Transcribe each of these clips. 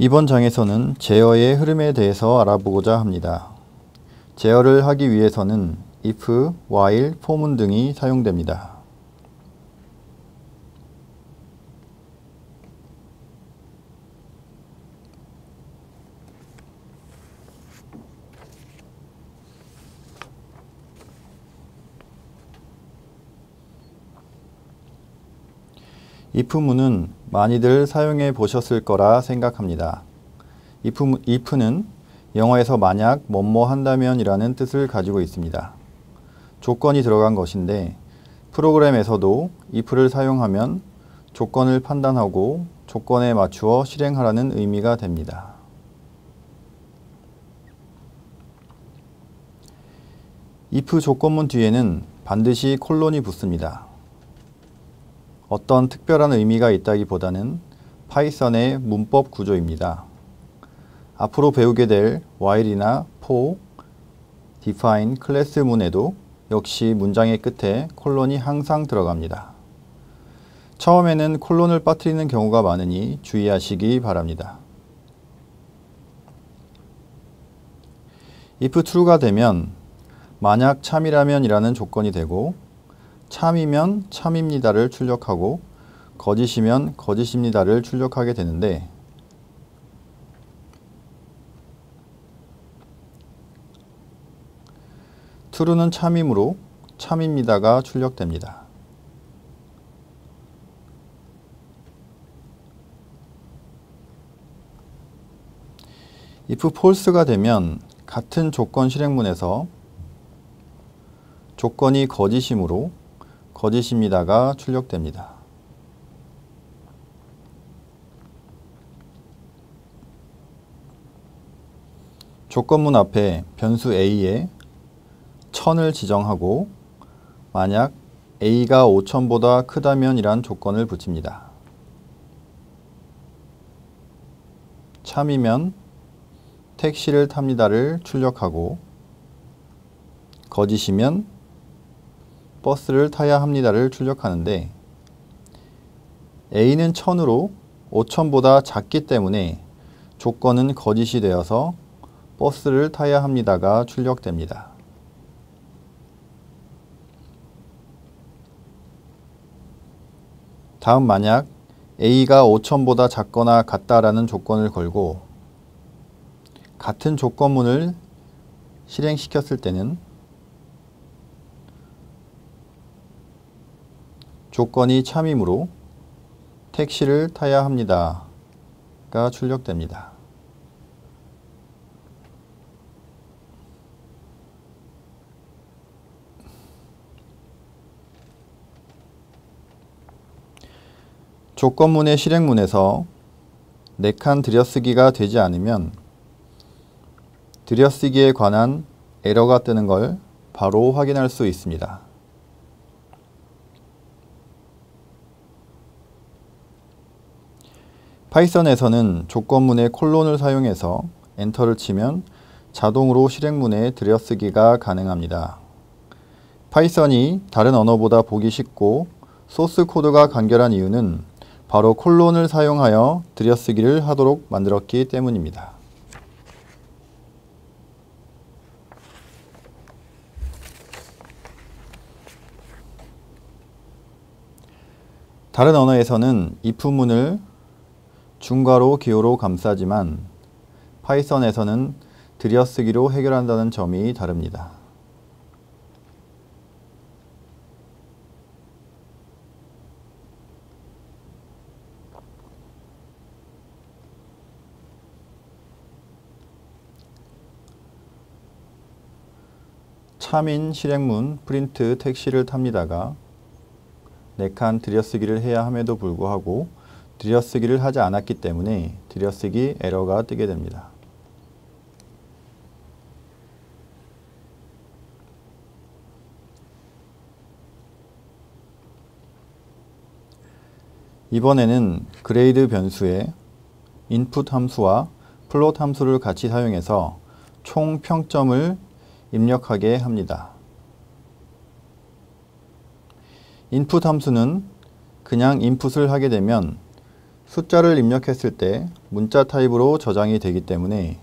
이번 장에서는 제어의 흐름에 대해서 알아보고자 합니다. 제어를 하기 위해서는 if, while, for문 등이 사용됩니다. if문은 많이들 사용해 보셨을 거라 생각합니다. if는 영어에서 만약 뭐뭐 한다면 이라는 뜻을 가지고 있습니다. 조건이 들어간 것인데 프로그램에서도 if를 사용하면 조건을 판단하고 조건에 맞추어 실행하라는 의미가 됩니다. if 조건문 뒤에는 반드시 콜론이 붙습니다. 어떤 특별한 의미가 있다기보다는 파이썬의 문법 구조입니다. 앞으로 배우게 될 while이나 for, define, 클래스문에도 역시 문장의 끝에 콜론이 항상 들어갑니다. 처음에는 콜론을 빠뜨리는 경우가 많으니 주의하시기 바랍니다. if true가 되면 만약 참이라면 이라는 조건이 되고 참이면 참입니다를 출력하고 거짓이면 거짓입니다를 출력하게 되는데 true는 참이므로 참입니다가 출력됩니다. if false가 되면 같은 조건 실행문에서 조건이 거짓이므로 거짓입니다가 출력됩니다. 조건문 앞에 변수 a에 1000을 지정하고 만약 a가 5000보다 크다면 이란 조건을 붙입니다. 참이면 택시를 탑니다를 출력하고 거짓이면 버스를 타야 합니다를 출력하는데 a는 1000으로 5000보다 작기 때문에 조건은 거짓이 되어서 버스를 타야 합니다가 출력됩니다. 다음 만약 a가 5000보다 작거나 같다라는 조건을 걸고 같은 조건문을 실행시켰을 때는 조건이 참이므로 택시를 타야 합니다가 출력됩니다. 조건문의 실행문에서 4칸 들여쓰기가 되지 않으면 들여쓰기에 관한 에러가 뜨는 걸 바로 확인할 수 있습니다. 파이썬에서는 조건문에 콜론을 사용해서 엔터를 치면 자동으로 실행문에 들여쓰기가 가능합니다. 파이썬이 다른 언어보다 보기 쉽고 소스 코드가 간결한 이유는 바로 콜론을 사용하여 들여쓰기를 하도록 만들었기 때문입니다. 다른 언어에서는 if문을 중괄호, 기호로 감싸지만 파이썬에서는 들여쓰기로 해결한다는 점이 다릅니다. 참인 실행문 프린트 택시를 탑니다가 4칸 들여쓰기를 해야 함에도 불구하고 들여쓰기를 하지 않았기 때문에 들여쓰기 에러가 뜨게 됩니다. 이번에는 그레이드 변수에 input 함수와 플롯 함수를 같이 사용해서 총 평점을 입력하게 합니다. input 함수는 그냥 input을 하게 되면 숫자를 입력했을 때 문자 타입으로 저장이 되기 때문에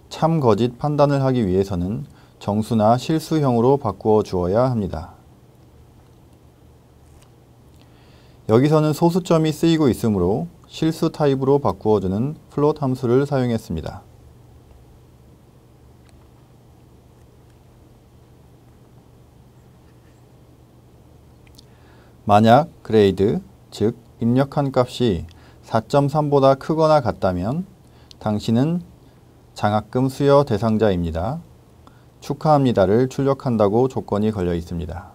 참 거짓 판단을 하기 위해서는 정수나 실수형으로 바꾸어 주어야 합니다. 여기서는 소수점이 쓰이고 있으므로 실수 타입으로 바꾸어주는 플롯 함수를 사용했습니다. 만약 grade, 즉 입력한 값이 4.3보다 크거나 같다면 당신은 장학금 수여 대상자입니다. 축하합니다를 출력한다고 조건이 걸려 있습니다.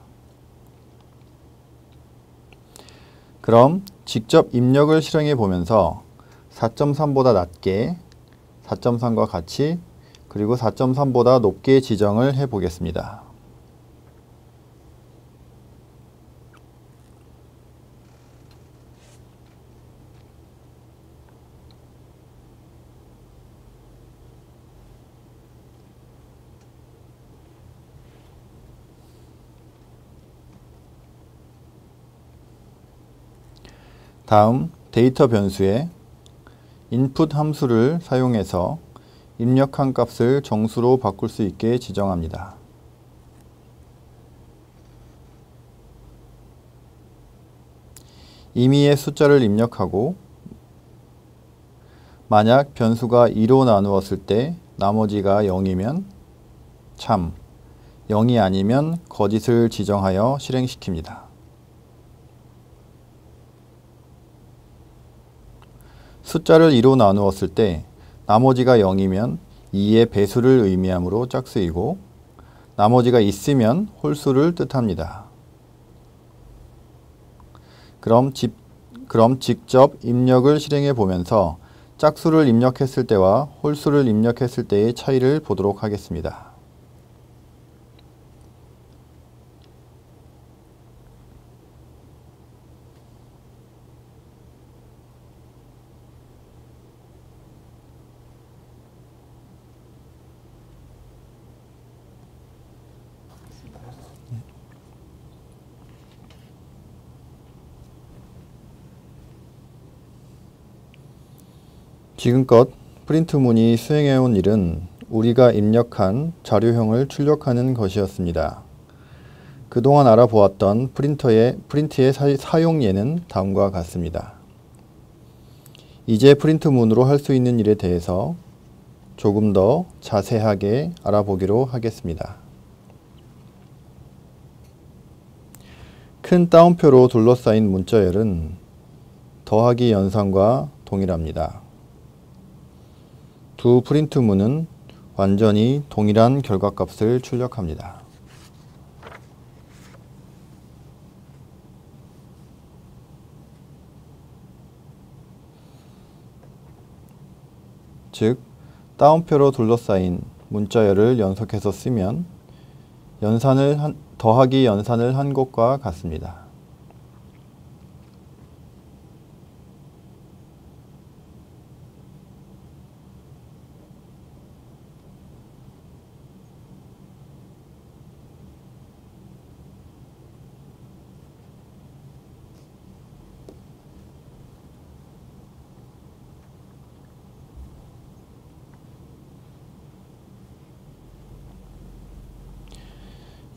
그럼 직접 입력을 실행해 보면서 4.3보다 낮게, 4.3과 같이, 그리고 4.3보다 높게 지정을 해 보겠습니다. 다음 데이터 변수에 input 함수를 사용해서 입력한 값을 정수로 바꿀 수 있게 지정합니다. 임의의 숫자를 입력하고 만약 변수가 2로 나누었을 때 나머지가 0이면 참, 0이 아니면 거짓을 지정하여 실행시킵니다. 숫자를 2로 나누었을 때 나머지가 0이면 2의 배수를 의미하므로 짝수이고 나머지가 있으면 홀수를 뜻합니다. 그럼 직접 입력을 실행해 보면서 짝수를 입력했을 때와 홀수를 입력했을 때의 차이를 보도록 하겠습니다. 지금껏 프린트문이 수행해온 일은 우리가 입력한 자료형을 출력하는 것이었습니다. 그동안 알아보았던 프린트의 사용 예는 다음과 같습니다. 이제 프린트문으로 할 수 있는 일에 대해서 조금 더 자세하게 알아보기로 하겠습니다. 큰 따옴표로 둘러싸인 문자열은 더하기 연산과 동일합니다. 두 프린트문은 완전히 동일한 결과값을 출력합니다. 즉, 따옴표로 둘러싸인 문자열을 연속해서 쓰면 더하기 연산을 한 것과 같습니다.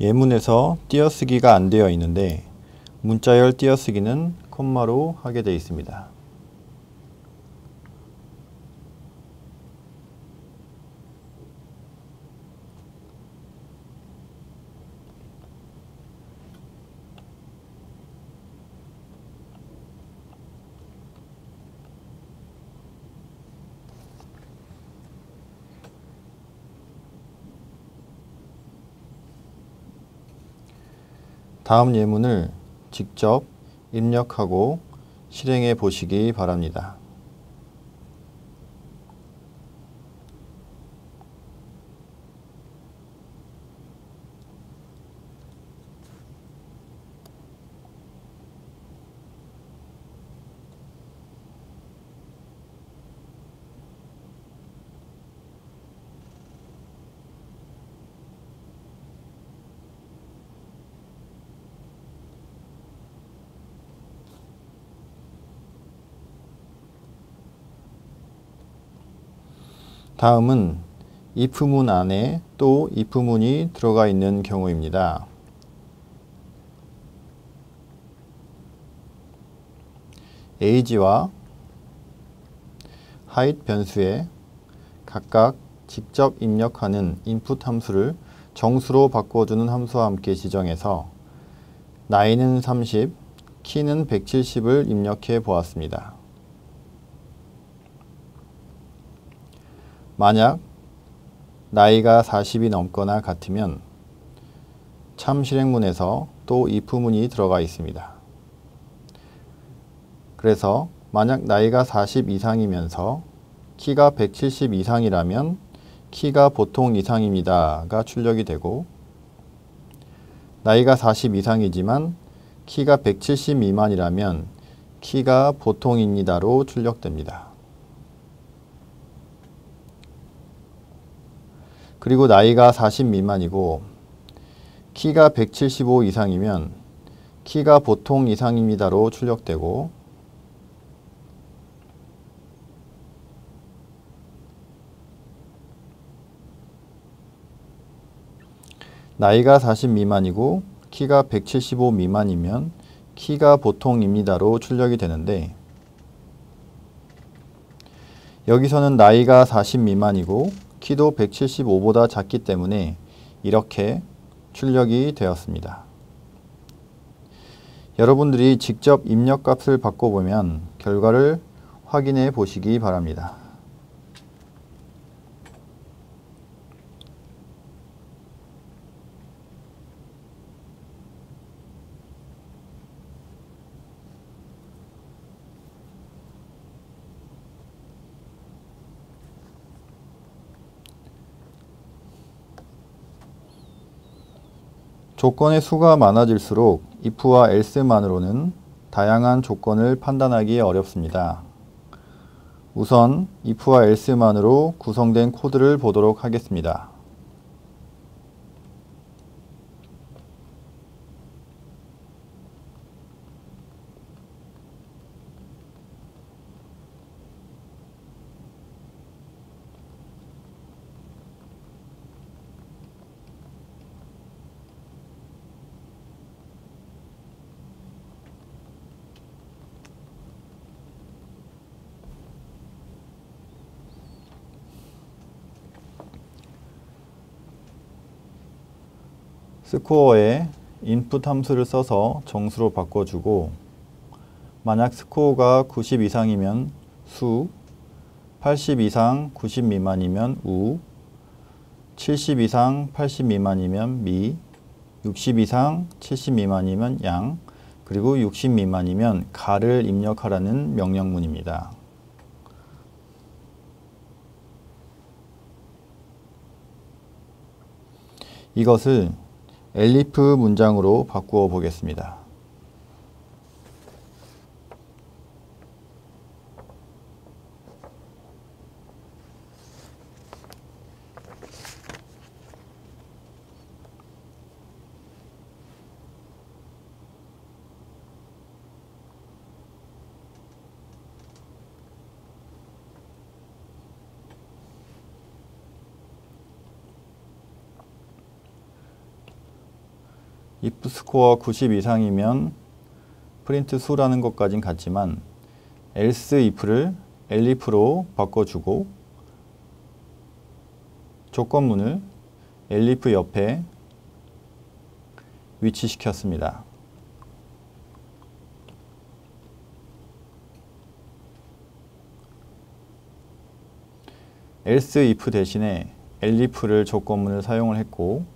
예문에서 띄어쓰기가 안 되어 있는데 문자열 띄어쓰기는 콤마로 하게 되어 있습니다. 다음 예문을 직접 입력하고 실행해 보시기 바랍니다. 다음은 if문 안에 또 if문이 들어가 있는 경우입니다. age와 height 변수에 각각 직접 입력하는 input 함수를 정수로 바꿔주는 함수와 함께 지정해서 나이는 30, 키는 170을 입력해 보았습니다. 만약 나이가 40이 넘거나 같으면 참 실행문에서 또 if문이 들어가 있습니다. 그래서 만약 나이가 40 이상이면서 키가 170 이상이라면 키가 보통 이상입니다가 출력이 되고, 나이가 40 이상이지만 키가 170 미만이라면 키가 보통입니다로 출력됩니다. 그리고 나이가 40 미만이고 키가 175 이상이면 키가 보통 이상입니다로 출력되고, 나이가 40 미만이고 키가 175 미만이면 키가 보통입니다로 출력이 되는데, 여기서는 나이가 40 미만이고 키도 175보다 작기 때문에 이렇게 출력이 되었습니다. 여러분들이 직접 입력값을 바꿔보면 결과를 확인해 보시기 바랍니다. 조건의 수가 많아질수록 if와 else만으로는 다양한 조건을 판단하기 어렵습니다. 우선 if와 else만으로 구성된 코드를 보도록 하겠습니다. 스코어에 input 함수를 써서 정수로 바꿔주고, 만약 스코어가 90 이상이면 수, 80 이상 90 미만이면 우, 70 이상 80 미만이면 미, 60 이상 70 미만이면 양, 그리고 60 미만이면 가를 입력하라는 명령문입니다. 이것을 elif 문장으로 바꾸어 보겠습니다. if 스코어 90 이상이면 프린트 수라는 것까진 같지만 else if를 elif로 바꿔주고, 조건문을 elif 옆에 위치시켰습니다. else if 대신에 elif를 조건문을 사용을 했고,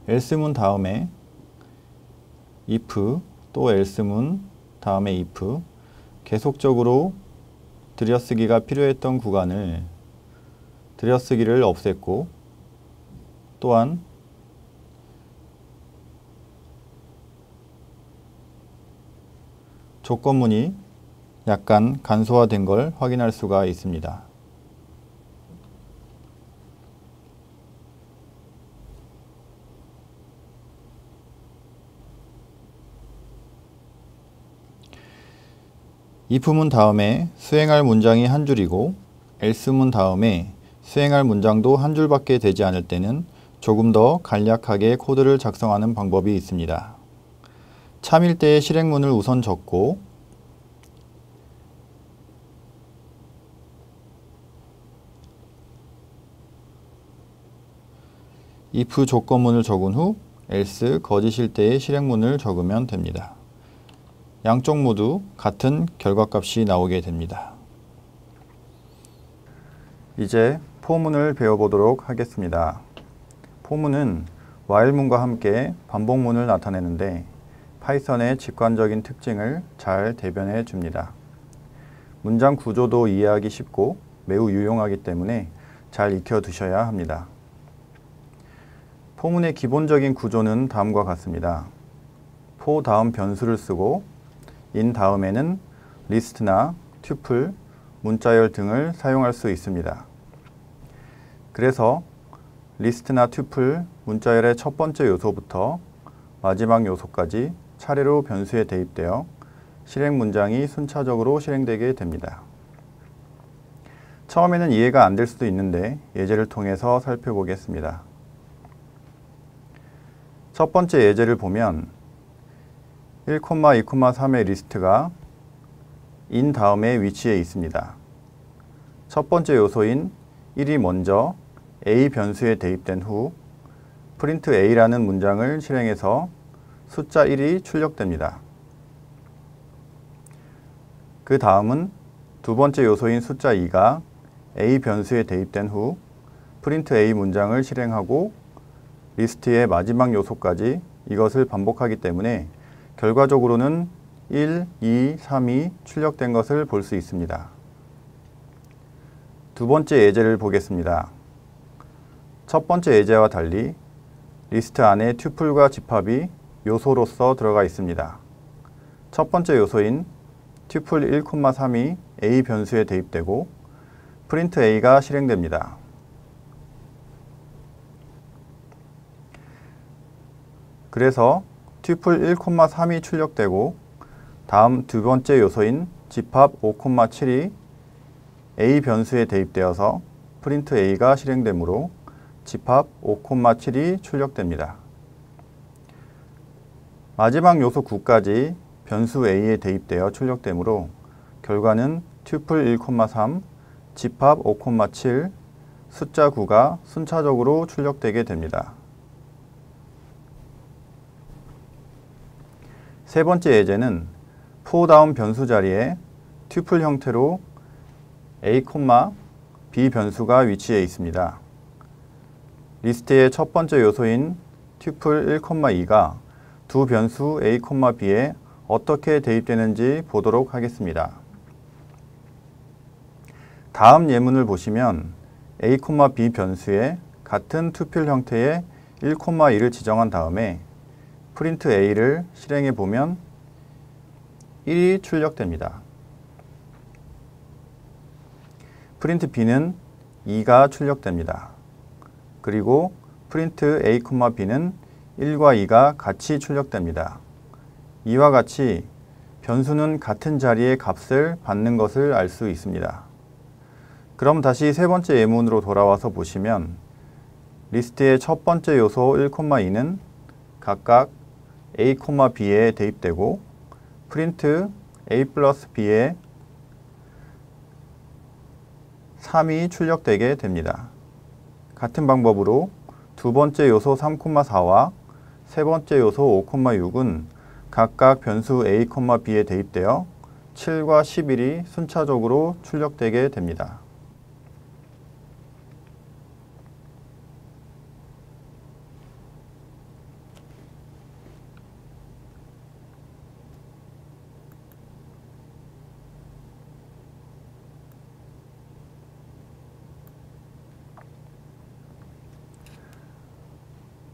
else문 다음에 if 또 else문 다음에 if, 계속적으로 들여쓰기가 필요했던 구간을 들여쓰기를 없앴고, 또한 조건문이 약간 간소화된 걸 확인할 수가 있습니다. if문 다음에 수행할 문장이 한 줄이고 else문 다음에 수행할 문장도 한 줄밖에 되지 않을 때는 조금 더 간략하게 코드를 작성하는 방법이 있습니다. 참일 때의 실행문을 우선 적고 if 조건문을 적은 후 else 거짓일 때의 실행문을 적으면 됩니다. 양쪽 모두 같은 결과값이 나오게 됩니다. 이제 포문을 배워보도록 하겠습니다. 포문은 while문과 함께 반복문을 나타내는데 파이썬의 직관적인 특징을 잘 대변해 줍니다. 문장 구조도 이해하기 쉽고 매우 유용하기 때문에 잘 익혀두셔야 합니다. 포문의 기본적인 구조는 다음과 같습니다. for 다음 변수를 쓰고 in 다음에는 리스트나 튜플, 문자열 등을 사용할 수 있습니다. 그래서 리스트나 튜플, 문자열의 첫 번째 요소부터 마지막 요소까지 차례로 변수에 대입되어 실행 문장이 순차적으로 실행되게 됩니다. 처음에는 이해가 안 될 수도 있는데 예제를 통해서 살펴보겠습니다. 첫 번째 예제를 보면 1, 2, 3의 리스트가 in 다음에 위치해 있습니다. 첫 번째 요소인 1이 먼저 a 변수에 대입된 후 print a라는 문장을 실행해서 숫자 1이 출력됩니다. 그 다음은 두 번째 요소인 숫자 2가 a 변수에 대입된 후 print a 문장을 실행하고 리스트의 마지막 요소까지 이것을 반복하기 때문에 결과적으로는 1, 2, 3이 출력된 것을 볼 수 있습니다. 두 번째 예제를 보겠습니다. 첫 번째 예제와 달리 리스트 안에 튜플과 집합이 요소로서 들어가 있습니다. 첫 번째 요소인 튜플 1, 3이 a 변수에 대입되고 print a가 실행됩니다. 그래서 튜플 1, 3이 출력되고 다음 두 번째 요소인 집합 5, 7이 a 변수에 대입되어서 print a가 실행되므로 집합 5, 7이 출력됩니다. 마지막 요소 9까지 변수 a에 대입되어 출력되므로 결과는 튜플 1, 3, 집합 5, 7, 숫자 9가 순차적으로 출력되게 됩니다. 세 번째 예제는 for 다음 변수 자리에 튜플 형태로 a, b 변수가 위치해 있습니다. 리스트의 첫 번째 요소인 튜플 1, 2가 두 변수 a, b에 어떻게 대입되는지 보도록 하겠습니다. 다음 예문을 보시면 a, b 변수에 같은 튜플 형태의 1, 2를 지정한 다음에 print a를 실행해 보면 1이 출력됩니다. print b는 2가 출력됩니다. 그리고 print a, b는 1과 2가 같이 출력됩니다. 이와 같이 변수는 같은 자리의 값을 받는 것을 알 수 있습니다. 그럼 다시 세 번째 예문으로 돌아와서 보시면 리스트의 첫 번째 요소 1, 2는 각각 a, b에 대입되고 print a 플러스 b에 3이 출력되게 됩니다. 같은 방법으로 두 번째 요소 3, 4와 세 번째 요소 5, 6은 각각 변수 a, b에 대입되어 7과 11이 순차적으로 출력되게 됩니다.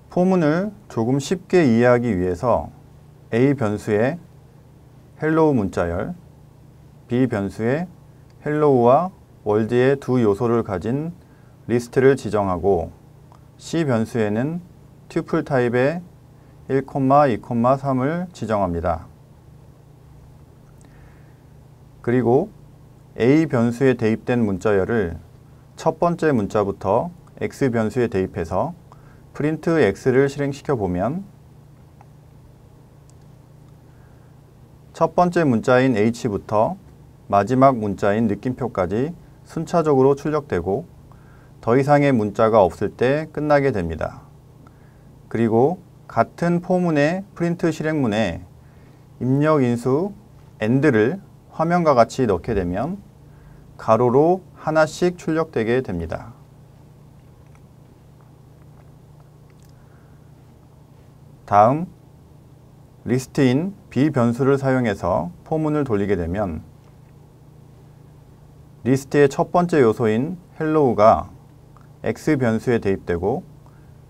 포문을 조금 쉽게 이해하기 위해서 A 변수의 hello 문자열, B 변수의 hello와 월드의 두 요소를 가진 리스트를 지정하고 C 변수에는 튜플 타입의 1, 2, 3을 지정합니다. 그리고 A 변수에 대입된 문자열을 첫 번째 문자부터 X 변수에 대입해서 프린트 X를 실행시켜 보면 첫 번째 문자인 H부터 마지막 문자인 느낌표까지 순차적으로 출력되고 더 이상의 문자가 없을 때 끝나게 됩니다. 그리고 같은 포문의 프린트 실행문에 입력 인수 AND를 화면과 같이 넣게 되면 가로로 하나씩 출력되게 됩니다. 다음 리스트인 B 변수를 사용해서 포문을 돌리게 되면 리스트의 첫 번째 요소인 hello가 X 변수에 대입되고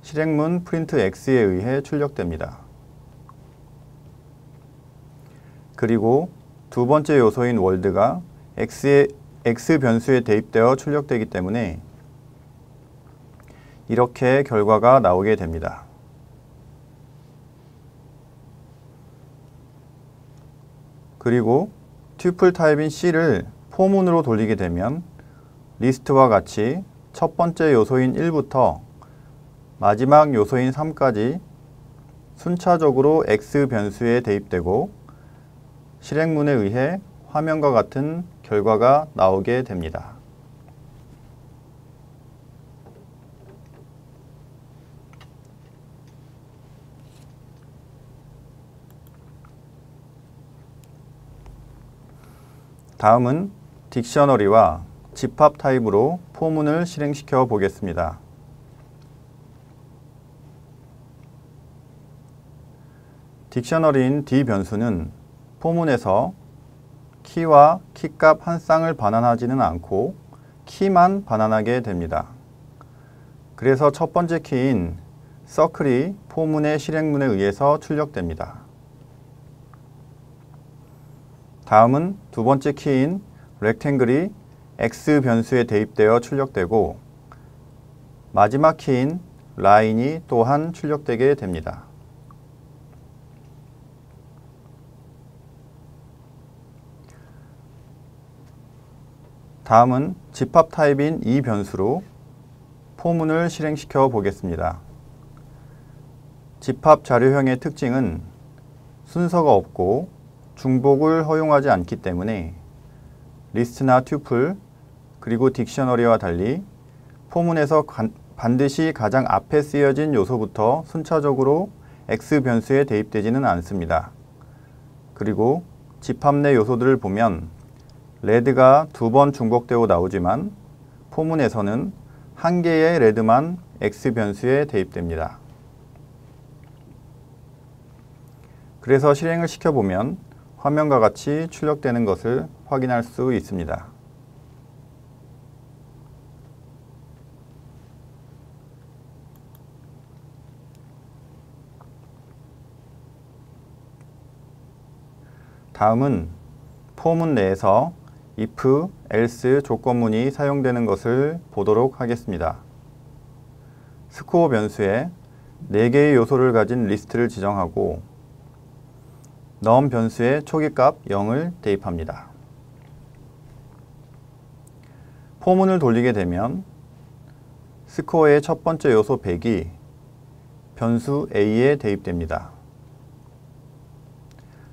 실행문 print X에 의해 출력됩니다. 그리고 두 번째 요소인 월드가 X 변수에 대입되어 출력되기 때문에 이렇게 결과가 나오게 됩니다. 그리고 튜플 타입인 C를 포문으로 돌리게 되면 리스트와 같이 첫 번째 요소인 1부터 마지막 요소인 3까지 순차적으로 X 변수에 대입되고 실행문에 의해 화면과 같은 결과가 나오게 됩니다. 다음은 딕셔너리와 집합 타입으로 포문을 실행시켜 보겠습니다. 딕셔너리인 D 변수는 포문에서 키와 키값 한 쌍을 반환하지는 않고 키만 반환하게 됩니다. 그래서 첫 번째 키인 서클이 포문의 실행문에 의해서 출력됩니다. 다음은 두 번째 키인 렉탱글이 X 변수에 대입되어 출력되고 마지막 키인 라인이 또한 출력되게 됩니다. 다음은 집합 타입인 이 변수로 포문을 실행시켜 보겠습니다. 집합 자료형의 특징은 순서가 없고 중복을 허용하지 않기 때문에 리스트나 튜플 그리고 딕셔너리와 달리 포문에서 반드시 가장 앞에 쓰여진 요소부터 순차적으로 X 변수에 대입되지는 않습니다. 그리고 집합 내 요소들을 보면 레드가 2번 중복되어 나오지만 포문에서는 한 개의 레드만 X 변수에 대입됩니다. 그래서 실행을 시켜보면 화면과 같이 출력되는 것을 확인할 수 있습니다. 다음은 포문 내에서 if, else 조건문이 사용되는 것을 보도록 하겠습니다. 스코어 변수에 4개의 요소를 가진 리스트를 지정하고 num 변수에 초기값 0을 대입합니다. 포문을 돌리게 되면 스코어의 첫 번째 요소 100이 변수 a에 대입됩니다.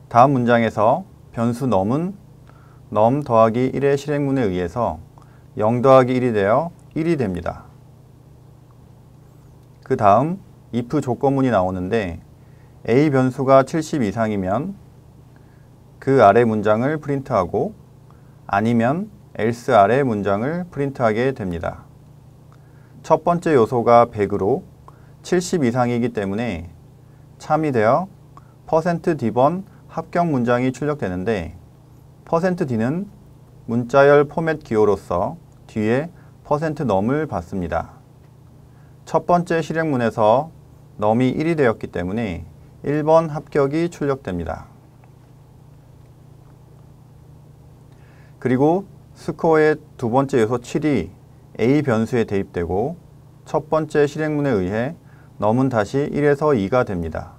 다음 문장에서 변수 num은 num 더하기 1의 실행문에 의해서 0 더하기 1이 되어 1이 됩니다. 그 다음 if 조건문이 나오는데 a 변수가 70 이상이면 그 아래 문장을 프린트하고 아니면 else 아래 문장을 프린트하게 됩니다. 첫 번째 요소가 100으로 70 이상이기 때문에 참이 되어 %d번 합격 문장이 출력되는데 %d는 문자열 포맷 기호로서 뒤에 %num을 받습니다. 첫 번째 실행문에서 넘이 1이 되었기 때문에 1번 합격이 출력됩니다. 그리고 스코어의 두 번째 요소 7이 A 변수에 대입되고 첫 번째 실행문에 의해 넘은 다시 1에서 2가 됩니다.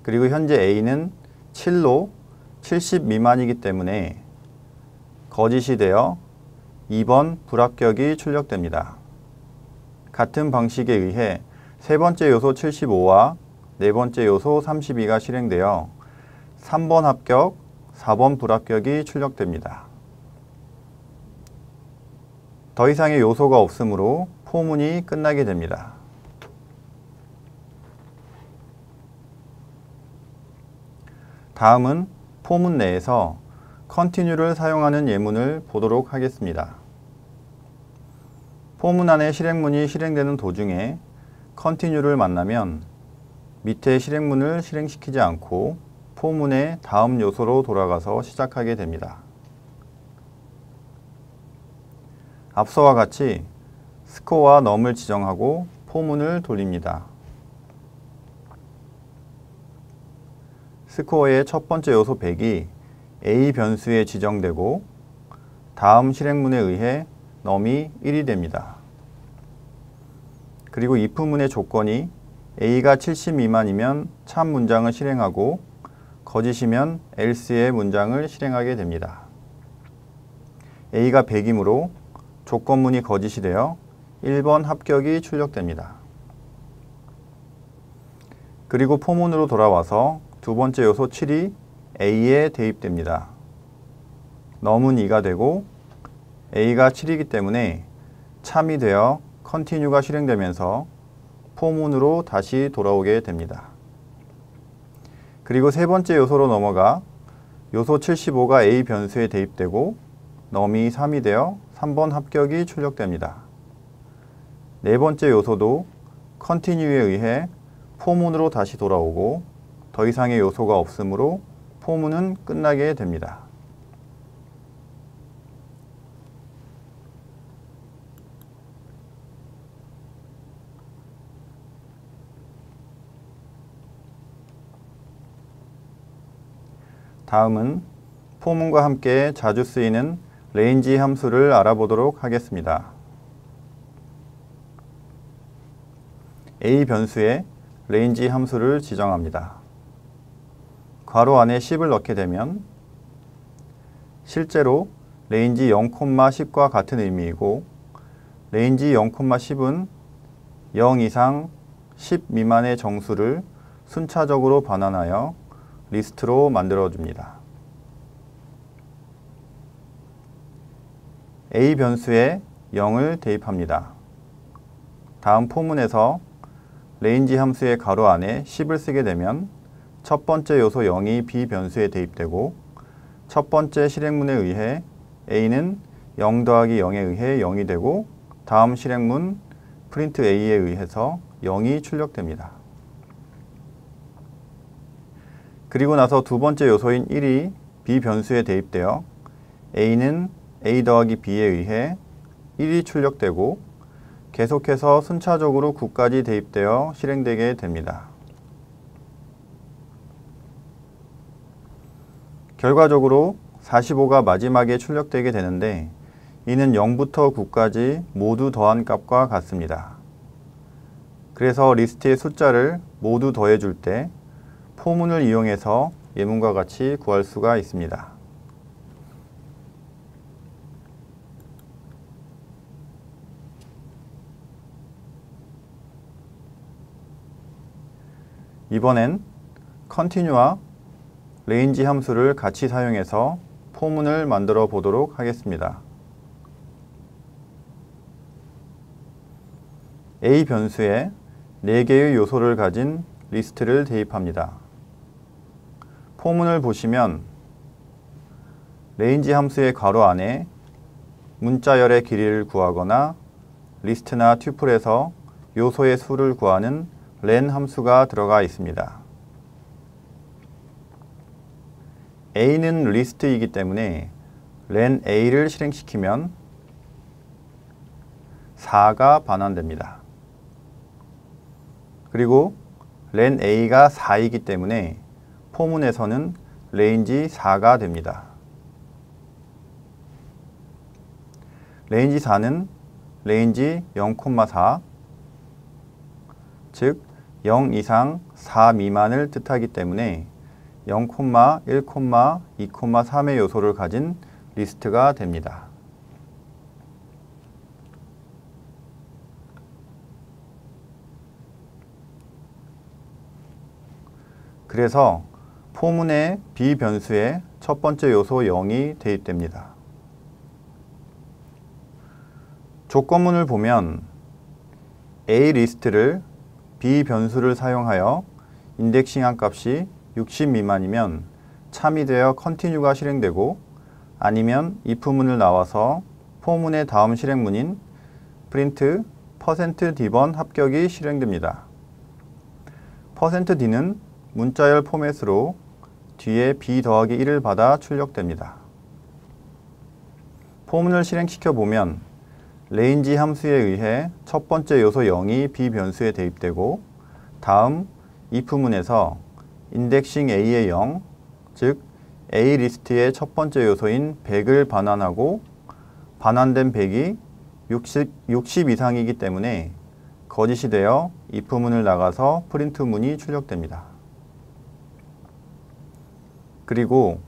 그리고 현재 A는 7로 70 미만이기 때문에 거짓이 되어 2번 불합격이 출력됩니다. 같은 방식에 의해 세 번째 요소 75와 네 번째 요소 32가 실행되어 3번 합격, 4번 불합격이 출력됩니다. 더 이상의 요소가 없으므로 포문이 끝나게 됩니다. 다음은 포문 내에서 continue를 사용하는 예문을 보도록 하겠습니다. 포문 안에 실행문이 실행되는 도중에 continue를 만나면 밑에 실행문을 실행시키지 않고 포문의 다음 요소로 돌아가서 시작하게 됩니다. 앞서와 같이 스코어와 넘을 지정하고 포문을 돌립니다. 스코어의 첫 번째 요소 100이 A 변수에 지정되고 다음 실행문에 의해 넘이 1이 됩니다. 그리고 if문의 조건이 A가 70 미만이면 참 문장을 실행하고 거짓이면 else의 문장을 실행하게 됩니다. A가 100이므로 조건문이 거짓이 되어 1번 합격이 출력됩니다. 그리고 포문으로 돌아와서 두 번째 요소 7이 A에 대입됩니다. 넘은 2가 되고 A가 7이기 때문에 참이 되어 continue가 실행되면서 포문으로 다시 돌아오게 됩니다. 그리고 세 번째 요소로 넘어가 요소 75가 A 변수에 대입되고 넘이 3이 되어 3번 합격이 출력됩니다. 네 번째 요소도 continue에 의해 포문으로 다시 돌아오고 더 이상의 요소가 없으므로 포문은 끝나게 됩니다. 다음은 포문과 함께 자주 쓰이는 range 함수를 알아보도록 하겠습니다. A 변수에 range 함수를 지정합니다. 괄호 안에 10을 넣게 되면 실제로 range 0,10과 같은 의미이고 range 0,10은 0 이상 10 미만의 정수를 순차적으로 반환하여 리스트로 만들어줍니다. A 변수에 0을 대입합니다. 다음 포문에서 range 함수의 괄호 안에 10을 쓰게 되면 첫 번째 요소 0이 B 변수에 대입되고 첫 번째 실행문에 의해 A는 0 더하기 0에 의해 0이 되고 다음 실행문 print A에 의해서 0이 출력됩니다. 그리고 나서 두 번째 요소인 1이 B 변수에 대입되어 A는 A 더하기 B에 의해 1이 출력되고 계속해서 순차적으로 9까지 대입되어 실행되게 됩니다. 결과적으로 45가 마지막에 출력되게 되는데 이는 0부터 9까지 모두 더한 값과 같습니다. 그래서 리스트의 숫자를 모두 더해줄 때 포문을 이용해서 예문과 같이 구할 수가 있습니다. 이번엔 continue와 range 함수를 같이 사용해서 포문을 만들어 보도록 하겠습니다. A 변수에 4개의 요소를 가진 리스트를 대입합니다. 포문을 보시면 range 함수의 괄호 안에 문자열의 길이를 구하거나 리스트나 튜플에서 요소의 수를 구하는 len 함수가 들어가 있습니다. A는 리스트이기 때문에 len A를 실행시키면 4가 반환됩니다. 그리고 len A가 4이기 때문에 포문에서는 레인지 4가 됩니다. 레인지 4는 레인지 0,4, 즉 0 이상 4 미만을 뜻하기 때문에 0, 1, 2, 3의 요소를 가진 리스트가 됩니다. 그래서 포문의 B변수에 첫 번째 요소 0이 대입됩니다. 조건문을 보면 A 리스트를 B변수를 사용하여 인덱싱한 값이 60 미만이면 참이되어 컨티뉴가 실행되고, 아니면 if문을 나와서 포문의 다음 실행문인 프린트 %d번 합격이 실행됩니다. %d는 문자열 포맷으로 뒤에 b 더하기 1을 받아 출력됩니다. 포문을 실행시켜 보면 레인지 함수에 의해 첫 번째 요소 0이 B변수에 대입되고, 다음 if문에서 인덱싱 A의 0, 즉 A 리스트의 첫 번째 요소인 100을 반환하고, 반환된 100이 60 이상이기 때문에 거짓이 되어 if문을 나가서 프린트문이 출력됩니다. 그리고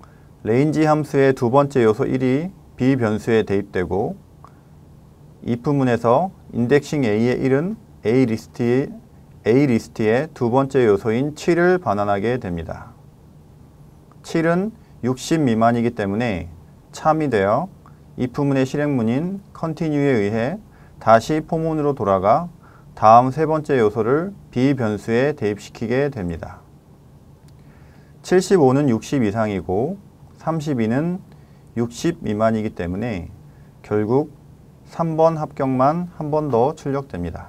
레인지 함수의 두 번째 요소 1이 B변수에 대입되고, if문에서 인덱싱 A의 1은 A 리스트의 두 번째 요소인 7을 반환하게 됩니다. 7은 60 미만이기 때문에 참이 되어 if문의 실행문인 continue에 의해 다시 포문으로 돌아가 다음 세 번째 요소를 B변수에 대입시키게 됩니다. 75는 60 이상이고 32는 60 미만이기 때문에 결국 3번 합격만 한 번 더 출력됩니다.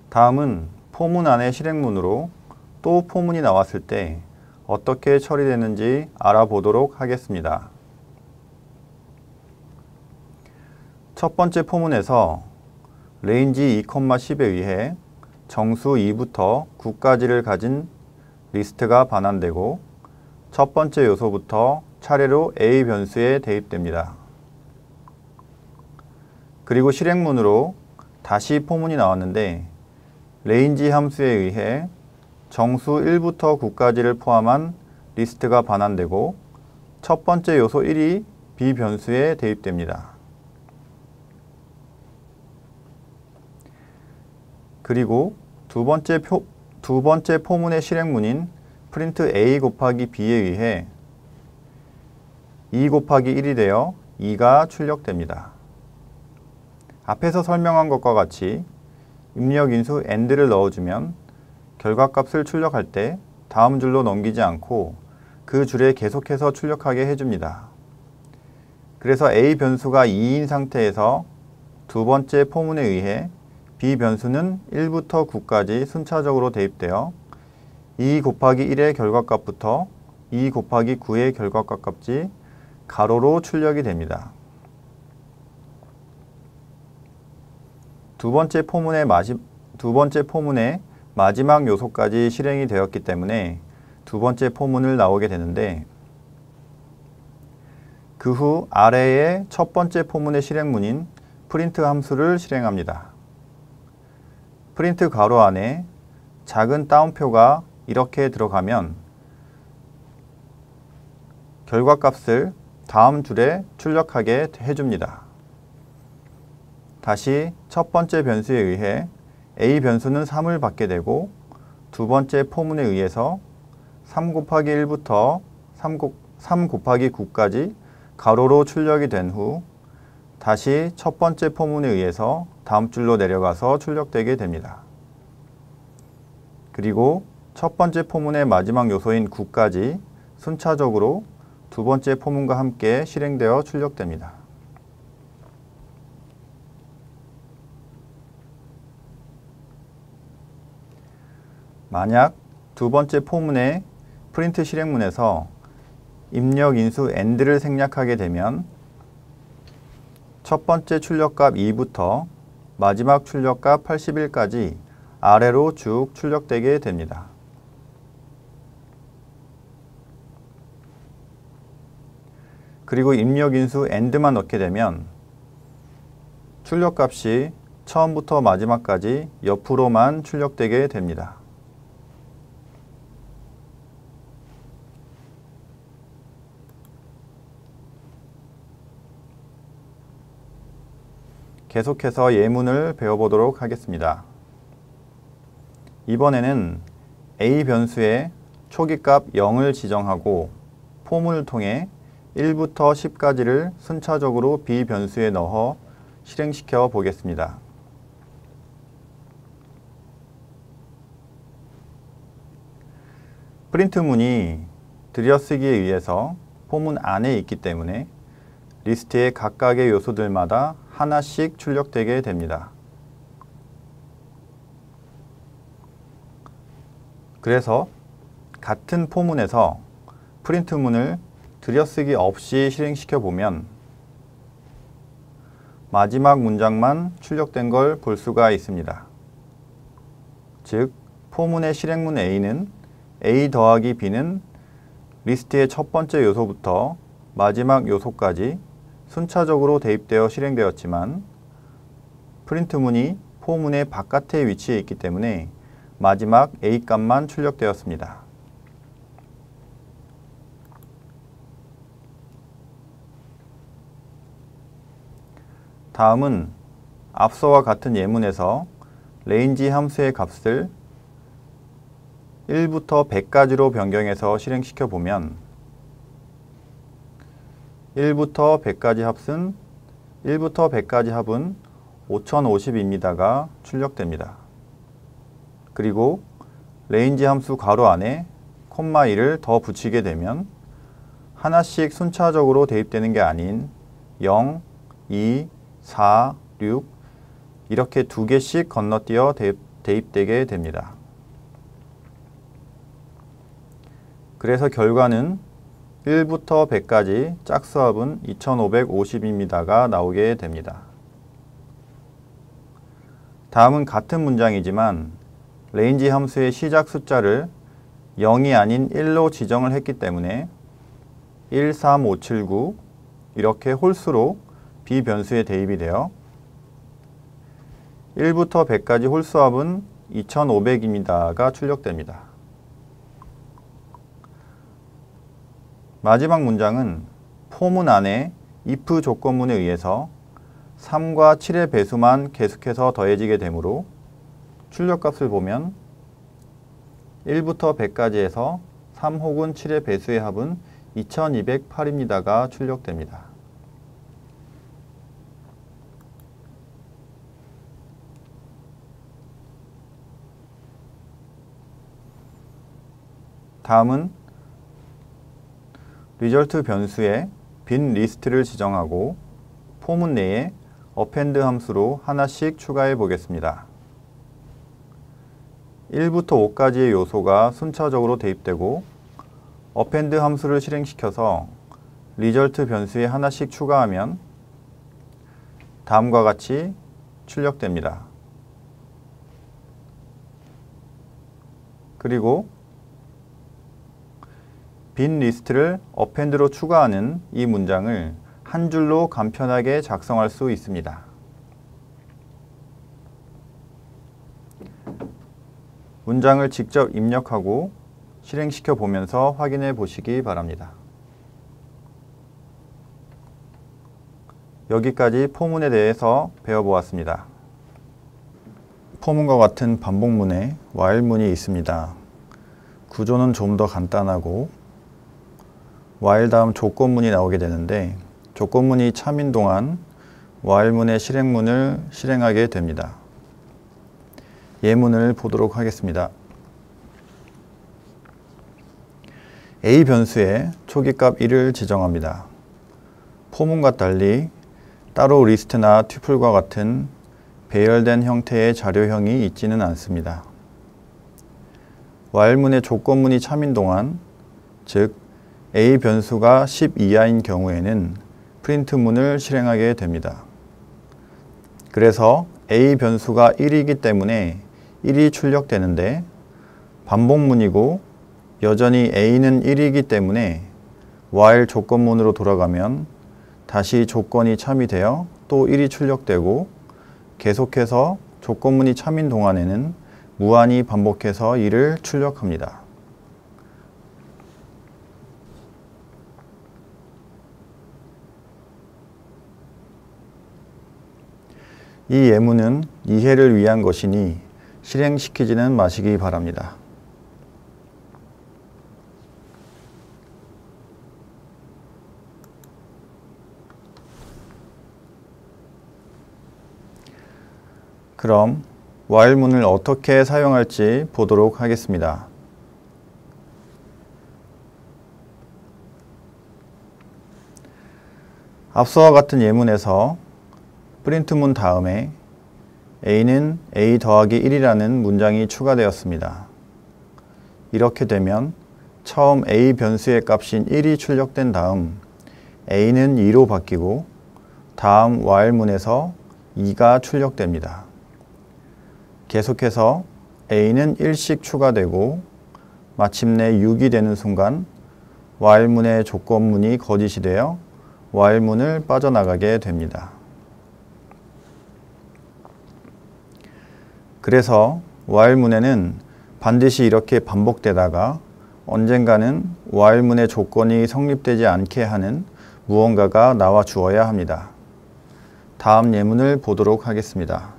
다음은 포문 안의 실행문으로 또 포문이 나왔을 때 어떻게 처리되는지 알아보도록 하겠습니다. 첫 번째 포문에서 레인지 2,10에 의해 정수 2부터 9까지를 가진 리스트가 반환되고, 첫 번째 요소부터 차례로 A 변수에 대입됩니다. 그리고 실행문으로 다시 포문이 나왔는데 레인지 함수에 의해 정수 1부터 9까지를 포함한 리스트가 반환되고, 첫 번째 요소 1이 B 변수에 대입됩니다. 그리고 두 번째 포문의 실행문인 프린트 A 곱하기 B에 의해 2 곱하기 1이 되어 2가 출력됩니다. 앞에서 설명한 것과 같이 입력 인수 AND를 넣어주면 결과값을 출력할 때 다음 줄로 넘기지 않고 그 줄에 계속해서 출력하게 해줍니다. 그래서 A 변수가 2인 상태에서 두 번째 포문에 의해 B 변수는 1부터 9까지 순차적으로 대입되어 2 곱하기 1의 결과값부터 2 곱하기 9의 결과값까지 가로로 출력이 됩니다. 두 번째 포문의 마지막 요소까지 실행이 되었기 때문에 두 번째 포문을 나오게 되는데, 그 후 아래의 첫 번째 포문의 실행문인 프린트 함수를 실행합니다. 프린트 괄호 안에 작은 따옴표가 이렇게 들어가면 결과값을 다음 줄에 출력하게 해줍니다. 다시 첫 번째 변수에 의해 A 변수는 3을 받게 되고, 두 번째 포문에 의해서 3 곱하기 1부터 3 곱하기 9까지 가로로 출력이 된 후 다시 첫 번째 포문에 의해서 다음 줄로 내려가서 출력되게 됩니다. 그리고 첫 번째 포문의 마지막 요소인 9까지 순차적으로 두 번째 포문과 함께 실행되어 출력됩니다. 만약 두 번째 포문의 프린트 실행문에서 입력 인수 AND를 생략하게 되면 첫 번째 출력값 2부터 마지막 출력값 81까지 아래로 쭉 출력되게 됩니다. 그리고 입력 인수 AND만 넣게 되면 출력값이 처음부터 마지막까지 옆으로만 출력되게 됩니다. 계속해서 예문을 배워보도록 하겠습니다. 이번에는 A 변수에 초기값 0을 지정하고 포문을 통해 1부터 10까지를 순차적으로 B 변수에 넣어 실행시켜 보겠습니다. 프린트 문이 들여쓰기에 의해서 포문 안에 있기 때문에 리스트의 각각의 요소들마다 하나씩 출력되게 됩니다. 그래서 같은 포문에서 프린트 문을 들여쓰기 없이 실행시켜 보면 마지막 문장만 출력된 걸 볼 수가 있습니다. 즉, 포문의 실행문 A는 A 더하기 B는 리스트의 첫 번째 요소부터 마지막 요소까지 순차적으로 대입되어 실행되었지만 프린트문이 포문의 바깥에 위치해 있기 때문에 마지막 A 값만 출력되었습니다. 다음은 앞서와 같은 예문에서 range 함수의 값을 1부터 100까지로 변경해서 실행시켜 보면 1부터 100까지 합은 1부터 100까지 합은 5050입니다가 출력됩니다. 그리고 range 함수 괄호 안에 콤마 1을 더 붙이게 되면 하나씩 순차적으로 대입되는 게 아닌 0, 2, 4, 6 이렇게 두 개씩 건너뛰어 대입되게 됩니다. 그래서 결과는 1부터 100까지 짝수합은 2550입니다가 나오게 됩니다. 다음은 같은 문장이지만 range 함수의 시작 숫자를 0이 아닌 1로 지정을 했기 때문에 13579 이렇게 홀수로 B 변수에 대입이 되어 1부터 100까지 홀수합은 2500입니다가 출력됩니다. 마지막 문장은 포문 안에 if 조건문에 의해서 3과 7의 배수만 계속해서 더해지게 되므로 출력값을 보면 1부터 100까지 해서 3 혹은 7의 배수의 합은 2208입니다가 출력됩니다. 다음은 result 변수에 빈 리스트를 지정하고 포문 내에 append 함수로 하나씩 추가해 보겠습니다. 1부터 5까지의 요소가 순차적으로 대입되고 append 함수를 실행시켜서 result 변수에 하나씩 추가하면 다음과 같이 출력됩니다. 그리고 빈 리스트를 append로 추가하는 이 문장을 한 줄로 간편하게 작성할 수 있습니다. 문장을 직접 입력하고 실행시켜 보면서 확인해 보시기 바랍니다. 여기까지 포문에 대해서 배워보았습니다. 포문과 같은 반복문에 while문이 있습니다. 구조는 좀 더 간단하고 while 다음 조건문이 나오게 되는데 조건문이 참인 동안 while문의 실행문을 실행하게 됩니다. 예문을 보도록 하겠습니다. A 변수에 초기값 1을 지정합니다. 포문과 달리 따로 리스트나 튜플과 같은 배열된 형태의 자료형이 있지는 않습니다. while문의 조건문이 참인 동안, 즉 A 변수가 10 이하인 경우에는 프린트문을 실행하게 됩니다. 그래서 A 변수가 1이기 때문에 1이 출력되는데 반복문이고 여전히 A는 1이기 때문에 while 조건문으로 돌아가면 다시 조건이 참이되어 또 1이 출력되고 계속해서 조건문이 참인 동안에는 무한히 반복해서 1을 출력합니다. 이 예문은 이해를 위한 것이니 실행시키지는 마시기 바랍니다. 그럼 while문을 어떻게 사용할지 보도록 하겠습니다. 앞서와 같은 예문에서 프린트문 다음에 A는 A 더하기 1이라는 문장이 추가되었습니다. 이렇게 되면 처음 A 변수의 값인 1이 출력된 다음 A는 2로 바뀌고 다음 while문에서 2가 출력됩니다. 계속해서 A는 1씩 추가되고 마침내 6이 되는 순간 while문의 조건문이 거짓이 되어 while문을 빠져나가게 됩니다. 그래서 while문에는 반드시 이렇게 반복되다가 언젠가는 while문의 조건이 성립되지 않게 하는 무언가가 나와 주어야 합니다. 다음 예문을 보도록 하겠습니다.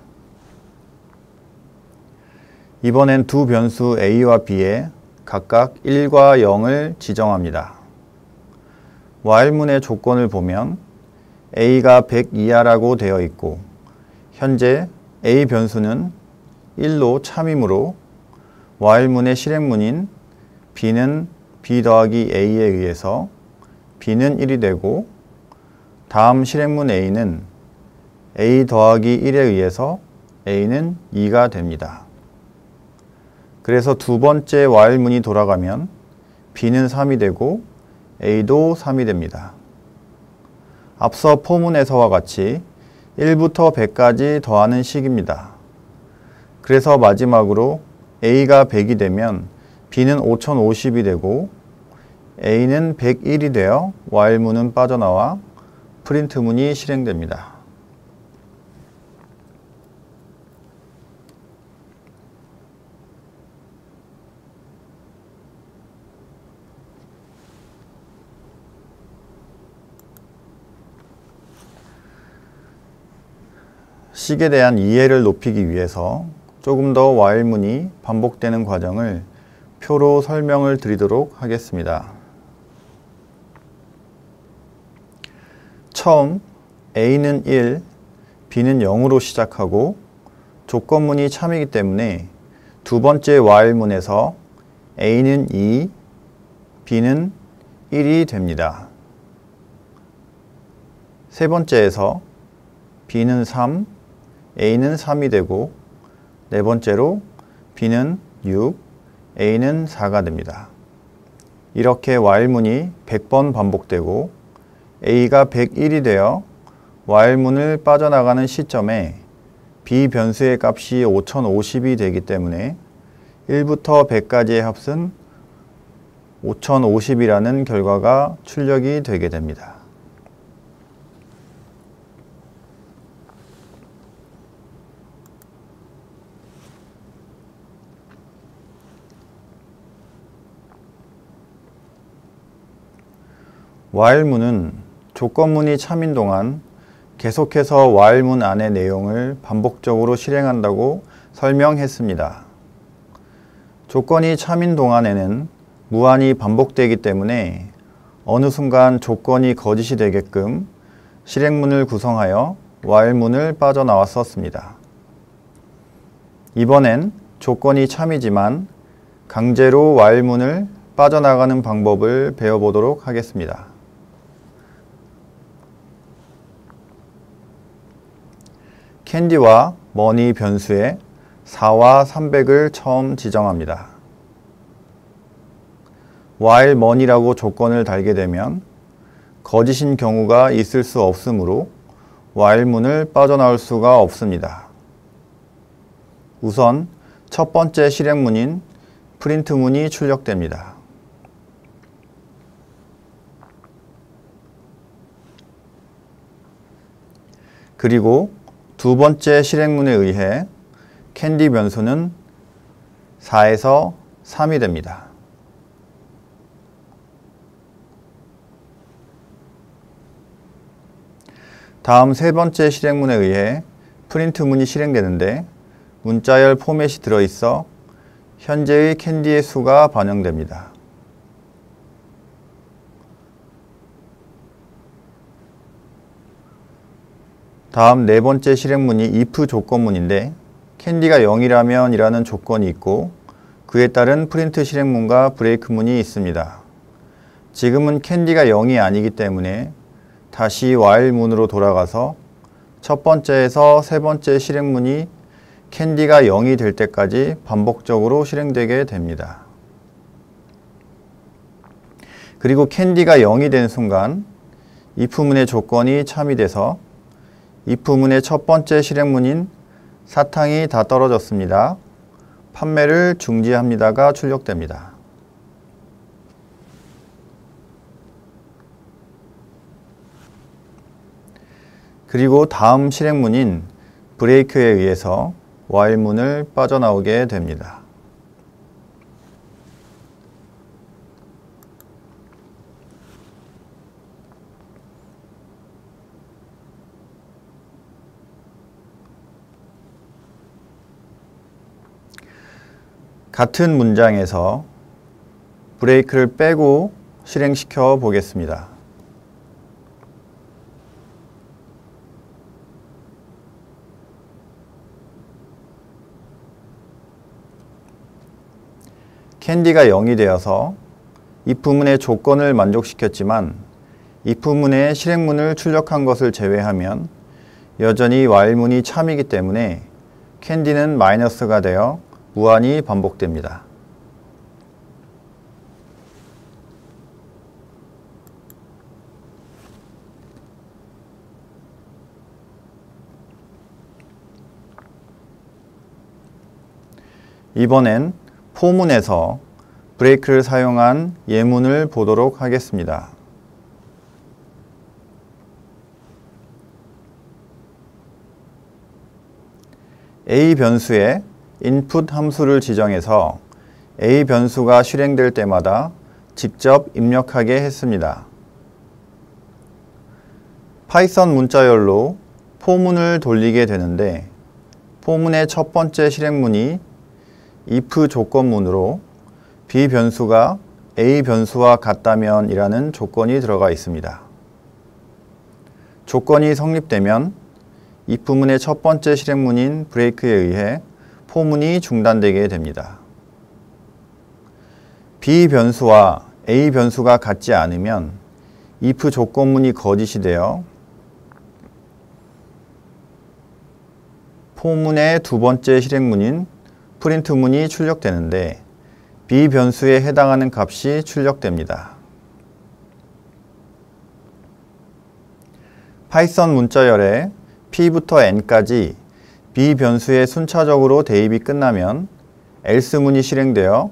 이번엔 두 변수 A와 B에 각각 1과 0을 지정합니다. while문의 조건을 보면 A가 100 이하라고 되어 있고 현재 A 변수는 1로 참이므로 while문의 실행문인 B는 B 더하기 A에 의해서 B는 1이 되고 다음 실행문 A는 A 더하기 1에 의해서 A는 2가 됩니다. 그래서 두 번째 while문이 돌아가면 B는 3이 되고 A도 3이 됩니다. 앞서 포문에서와 같이 1부터 100까지 더하는 식입니다. 그래서 마지막으로 A가 100이 되면 B는 5050이 되고 A는 101이 되어 while문은 빠져나와 프린트문이 실행됩니다. 식에 대한 이해를 높이기 위해서 조금 더 while문이 반복되는 과정을 표로 설명을 드리도록 하겠습니다. 처음 A는 1, B는 0으로 시작하고 조건문이 참이기 때문에 두 번째 while문에서 A는 2, B는 1이 됩니다. 세 번째에서 B는 3, A는 3이 되고 네 번째로 B는 6, A는 4가 됩니다. 이렇게 while문이 100번 반복되고 A가 101이 되어 while문을 빠져나가는 시점에 B 변수의 값이 5050이 되기 때문에 1부터 100까지의 합은 5050이라는 결과가 출력이 되게 됩니다. while문은 조건문이 참인 동안 계속해서 while문 안의 내용을 반복적으로 실행한다고 설명했습니다. 조건이 참인 동안에는 무한히 반복되기 때문에 어느 순간 조건이 거짓이 되게끔 실행문을 구성하여 while문을 빠져나왔었습니다. 이번엔 조건이 참이지만 강제로 while문을 빠져나가는 방법을 배워보도록 하겠습니다. 캔디와 머니 변수에 4와 300을 처음 지정합니다. while money라고 조건을 달게 되면 거짓인 경우가 있을 수 없으므로 while문을 빠져나올 수가 없습니다. 우선 첫 번째 실행문인 프린트문이 출력됩니다. 그리고 두 번째 실행문에 의해 캔디 변수는 4에서 3이 됩니다. 다음 세 번째 실행문에 의해 프린트문이 실행되는데 문자열 포맷이 들어있어 현재의 캔디의 수가 반영됩니다. 다음 네 번째 실행문이 if 조건문인데 캔디가 0이라면 이라는 조건이 있고 그에 따른 프린트 실행문과 브레이크문이 있습니다. 지금은 캔디가 0이 아니기 때문에 다시 while문으로 돌아가서 첫 번째에서 세 번째 실행문이 캔디가 0이 될 때까지 반복적으로 실행되게 됩니다. 그리고 캔디가 0이 된 순간 if문의 조건이 참이돼서 if문의 첫 번째 실행문인 사탕이 다 떨어졌습니다. 판매를 중지합니다가 출력됩니다. 그리고 다음 실행문인 브레이크에 의해서 while문을 빠져나오게 됩니다. 같은 문장에서 브레이크를 빼고 실행시켜 보겠습니다. 캔디가 0이 되어서 if문의 조건을 만족시켰지만 if문의 실행문을 출력한 것을 제외하면 여전히 while문이 참이기 때문에 캔디는 마이너스가 되어 무한히 반복됩니다. 이번엔 포문에서 브레이크를 사용한 예문을 보도록 하겠습니다. A 변수에 input 함수를 지정해서 A 변수가 실행될 때마다 직접 입력하게 했습니다. 파이썬 문자열로 포문을 돌리게 되는데 포문의 첫 번째 실행문이 if 조건문으로 B 변수가 A 변수와 같다면 이라는 조건이 들어가 있습니다. 조건이 성립되면 if문의 첫 번째 실행문인 브레이크에 의해 포문이 중단되게 됩니다. B 변수와 A 변수가 같지 않으면 if 조건문이 거짓이 되어 포문의 두 번째 실행문인 프린트문이 출력되는데 B 변수에 해당하는 값이 출력됩니다. 파이썬 문자열에 P부터 N까지 B 변수에 순차적으로 대입이 끝나면 else문이 실행되어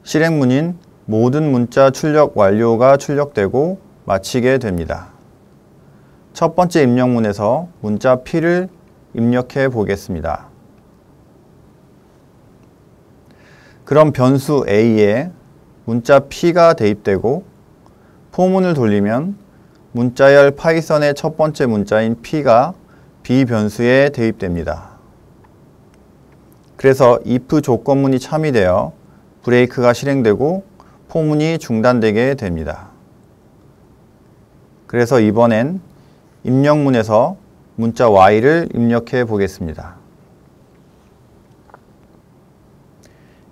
실행문인 모든 문자 출력 완료가 출력되고 마치게 됩니다. 첫 번째 입력문에서 문자 P를 입력해 보겠습니다. 그럼 변수 A에 문자 P가 대입되고 포문을 돌리면 문자열 파이썬의 첫 번째 문자인 P가 B 변수에 대입됩니다. 그래서 if 조건문이 참이되어 브레이크가 실행되고 포문이 중단되게 됩니다. 그래서 이번엔 입력문에서 문자 Y를 입력해 보겠습니다.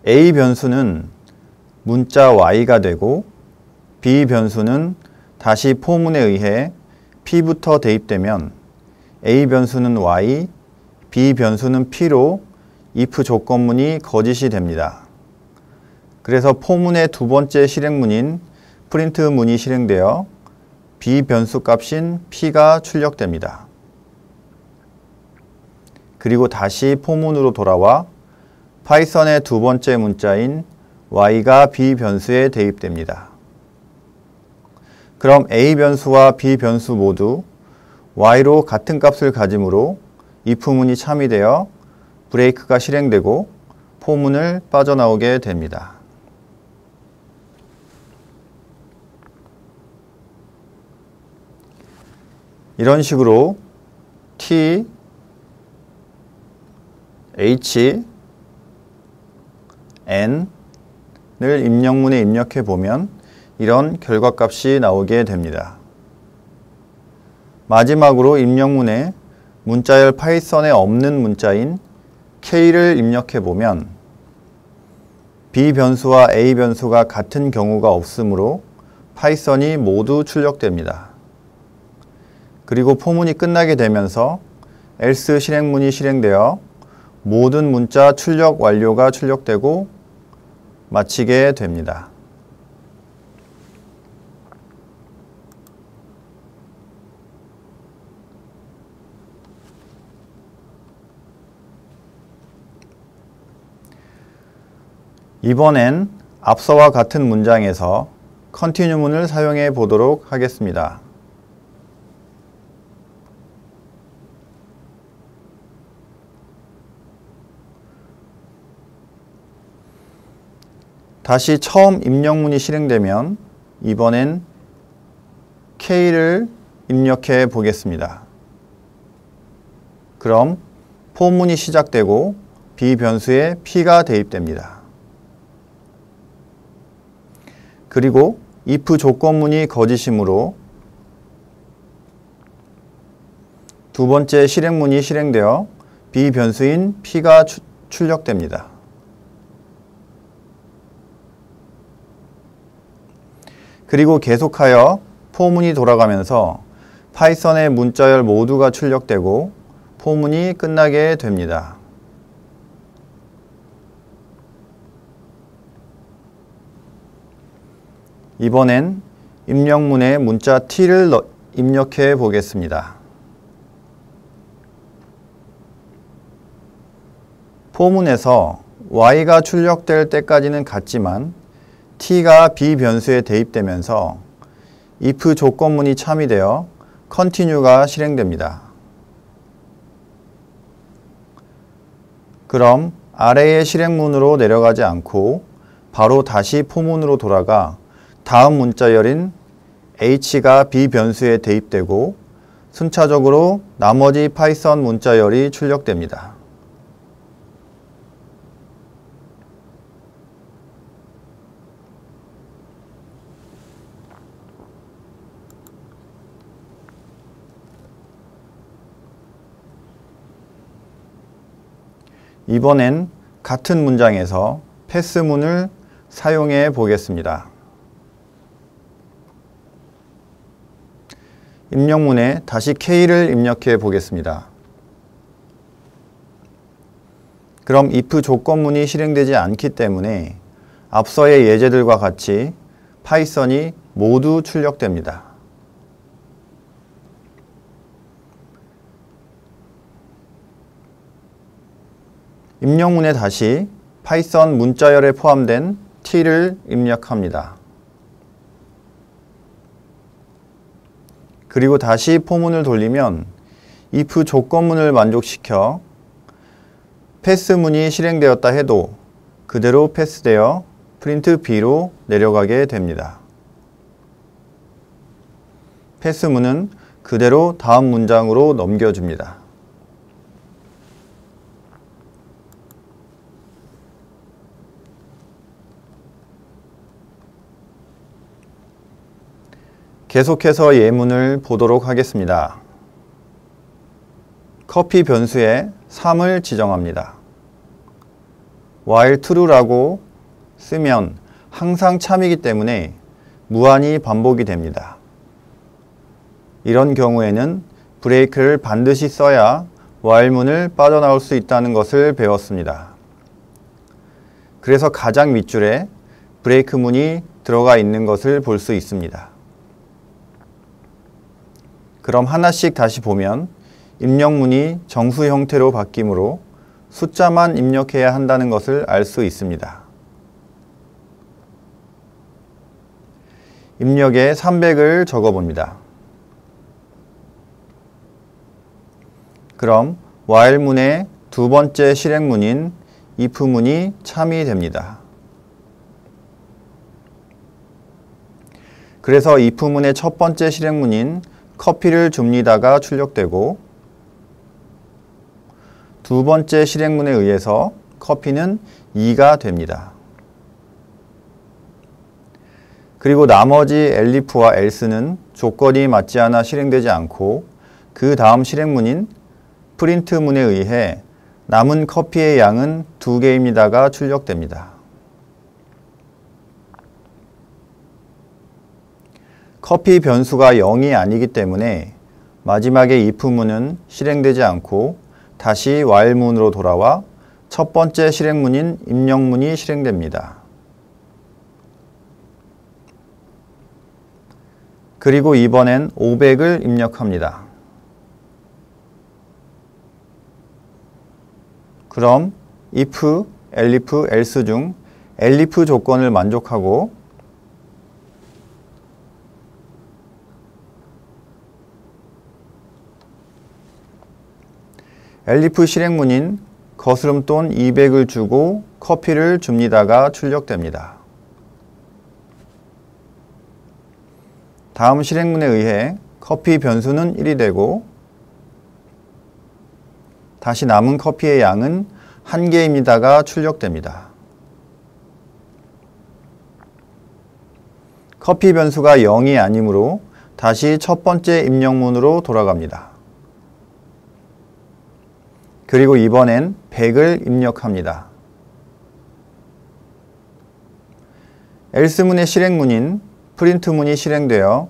A 변수는 문자 Y가 되고 B 변수는 다시 포문에 의해 P부터 대입되면 A 변수는 Y, B 변수는 P로 if 조건문이 거짓이 됩니다. 그래서 포문의 두 번째 실행문인 프린트문이 실행되어 B 변수 값인 P가 출력됩니다. 그리고 다시 포문으로 돌아와 파이썬의 두 번째 문자인 Y가 B 변수에 대입됩니다. 그럼 A 변수와 B 변수 모두 Y로 같은 값을 가지므로 if문이 참이되어 브레이크가 실행되고 포문을 빠져나오게 됩니다. 이런 식으로 T, H, N을 입력문에 입력해 보면 이런 결과값이 나오게 됩니다. 마지막으로 입력문에 문자열 파이썬에 없는 문자인 K를 입력해 보면 B 변수와 A 변수가 같은 경우가 없으므로 파이썬이 모두 출력됩니다. 그리고 포문이 끝나게 되면서 else 실행문이 실행되어 모든 문자 출력 완료가 출력되고 마치게 됩니다. 이번엔 앞서와 같은 문장에서 continue문을 사용해 보도록 하겠습니다. 다시 처음 입력문이 실행되면 이번엔 K를 입력해 보겠습니다. 그럼 포문이 시작되고 B 변수에 P가 대입됩니다. 그리고 if 조건문이 거짓이므로 두 번째 실행문이 실행되어 B 변수인 P가 출력됩니다. 그리고 계속하여 포문이 돌아가면서 파이썬의 문자열 모두가 출력되고 포문이 끝나게 됩니다. 이번엔 입력문에 문자 T를 입력해 보겠습니다. 포문에서 Y가 출력될 때까지는 같지만 T가 B 변수에 대입되면서 if 조건문이 참이되어 continue가 실행됩니다. 그럼 아래의 실행문으로 내려가지 않고 바로 다시 포문으로 돌아가 다음 문자열인 H가 B 변수에 대입되고 순차적으로 나머지 파이썬 문자열이 출력됩니다. 이번엔 같은 문장에서 패스문을 사용해 보겠습니다. 입력문에 다시 K를 입력해 보겠습니다. 그럼 if 조건문이 실행되지 않기 때문에 앞서의 예제들과 같이 파이썬이 모두 출력됩니다. 입력문에 다시 파이썬 문자열에 포함된 T를 입력합니다. 그리고 다시 포문을 돌리면 if 조건문을 만족시켜 패스문이 실행되었다 해도 그대로 패스되어 프린트 B로 내려가게 됩니다. 패스문은 그대로 다음 문장으로 넘겨줍니다. 계속해서 예문을 보도록 하겠습니다. 커피 변수에 3을 지정합니다. while true라고 쓰면 항상 참이기 때문에 무한히 반복이 됩니다. 이런 경우에는 브레이크를 반드시 써야 while문을 빠져나올 수 있다는 것을 배웠습니다. 그래서 가장 밑줄에 브레이크 문이 들어가 있는 것을 볼 수 있습니다. 그럼 하나씩 다시 보면 입력문이 정수 형태로 바뀌므로 숫자만 입력해야 한다는 것을 알 수 있습니다. 입력에 300을 적어봅니다. 그럼 while문의 두 번째 실행문인 if문이 참이 됩니다. 그래서 if문의 첫 번째 실행문인 커피를 줍니다가 출력되고 두 번째 실행문에 의해서 커피는 2가 됩니다. 그리고 나머지 elif와 else는 조건이 맞지 않아 실행되지 않고 그 다음 실행문인 print문에 의해 남은 커피의 양은 2개입니다가 출력됩니다. 커피 변수가 0이 아니기 때문에 마지막에 if문은 실행되지 않고 다시 while문으로 돌아와 첫 번째 실행문인 입력문이 실행됩니다. 그리고 이번엔 500을 입력합니다. 그럼 if, elif, else 중 elif 조건을 만족하고 elif 실행문인 거스름돈 200을 주고 커피를 줍니다가 출력됩니다. 다음 실행문에 의해 커피 변수는 1이 되고 다시 남은 커피의 양은 1개입니다가 출력됩니다. 커피 변수가 0이 아니므로 다시 첫 번째 입력문으로 돌아갑니다. 그리고 이번엔 100을 입력합니다. else문의 실행문인 print문이 실행되어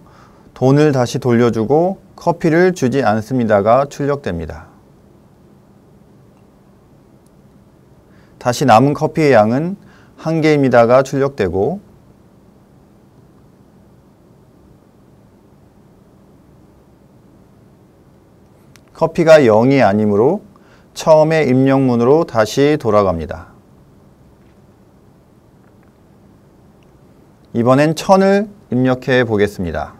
돈을 다시 돌려주고 커피를 주지 않습니다가 출력됩니다. 다시 남은 커피의 양은 1개입니다가 출력되고 커피가 0이 아니므로 처음의 입력문으로 다시 돌아갑니다. 이번엔 1000을 입력해 보겠습니다.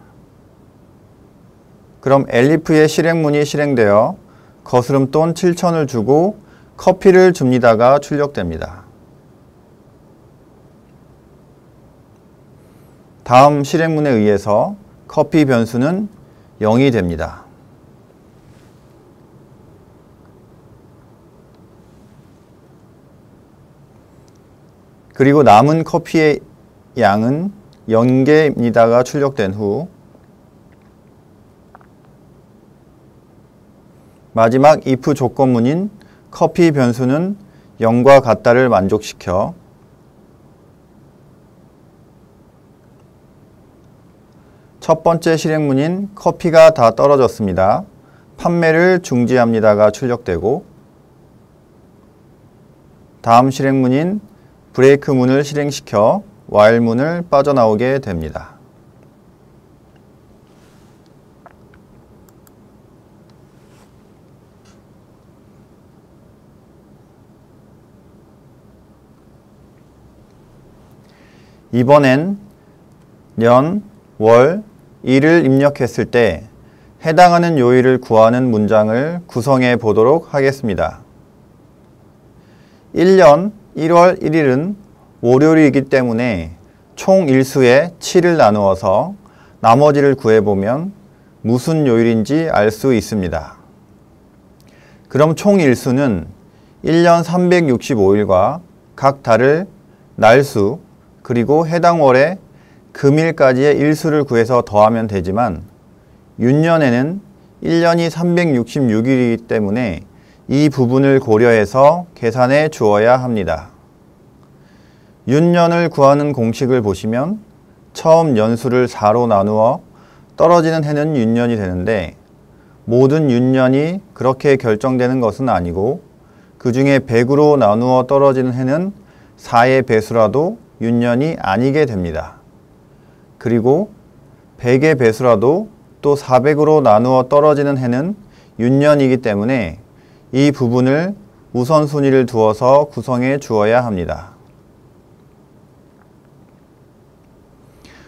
그럼 elif의 실행문이 실행되어 거스름돈 7000을 주고 커피를 줍니다가 출력됩니다. 다음 실행문에 의해서 커피 변수는 0이 됩니다. 그리고 남은 커피의 양은 0개입니다가 출력된 후 마지막 if 조건문인 커피 변수는 0과 같다를 만족시켜 첫 번째 실행문인 커피가 다 떨어졌습니다. 판매를 중지합니다가 출력되고 다음 실행문인 브레이크문을 실행시켜 while문을 빠져나오게 됩니다. 이번엔 년, 월, 일을 입력했을 때 해당하는 요일을 구하는 문장을 구성해 보도록 하겠습니다. 1년 1월 1일은 월요일이기 때문에 총 일수의 7을 나누어서 나머지를 구해보면 무슨 요일인지 알 수 있습니다. 그럼 총 일수는 1년 365일과 각 달을 날수 그리고 해당 월의 금일까지의 일수를 구해서 더하면 되지만 윤년에는 1년이 366일이기 때문에 이 부분을 고려해서 계산해 주어야 합니다. 윤년을 구하는 공식을 보시면 처음 연수를 4로 나누어 떨어지는 해는 윤년이 되는데 모든 윤년이 그렇게 결정되는 것은 아니고 그 중에 100으로 나누어 떨어지는 해는 4의 배수라도 윤년이 아니게 됩니다. 그리고 100의 배수라도 또 400으로 나누어 떨어지는 해는 윤년이기 때문에 이 부분을 우선순위를 두어서 구성해 주어야 합니다.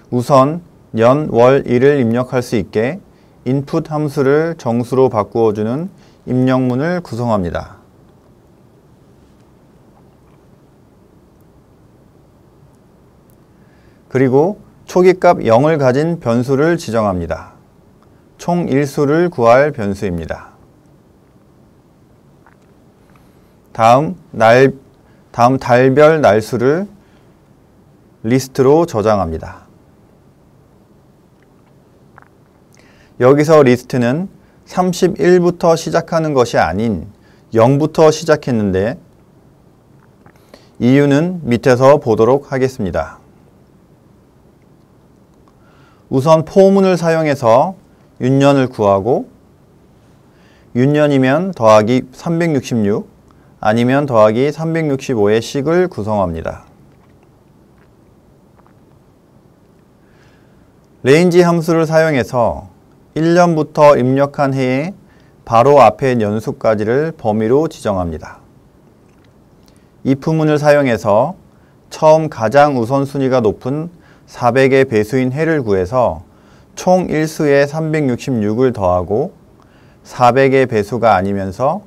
우선 년, 월, 일을 입력할 수 있게 인풋 함수를 정수로 바꾸어주는 입력문을 구성합니다. 그리고 초기값 0을 가진 변수를 지정합니다. 총 일수를 구할 변수입니다. 다음 달별 날수를 리스트로 저장합니다. 여기서 리스트는 31부터 시작하는 것이 아닌 0부터 시작했는데 이유는 밑에서 보도록 하겠습니다. 우선 포문을 사용해서 윤년을 구하고 윤년이면 더하기 366 아니면 더하기 365의 식을 구성합니다. 레인지 함수를 사용해서 1년부터 입력한 해에 바로 앞에 연수까지를 범위로 지정합니다. if문을 사용해서 처음 가장 우선순위가 높은 400의 배수인 해를 구해서 총 일수에 366을 더하고 400의 배수가 아니면서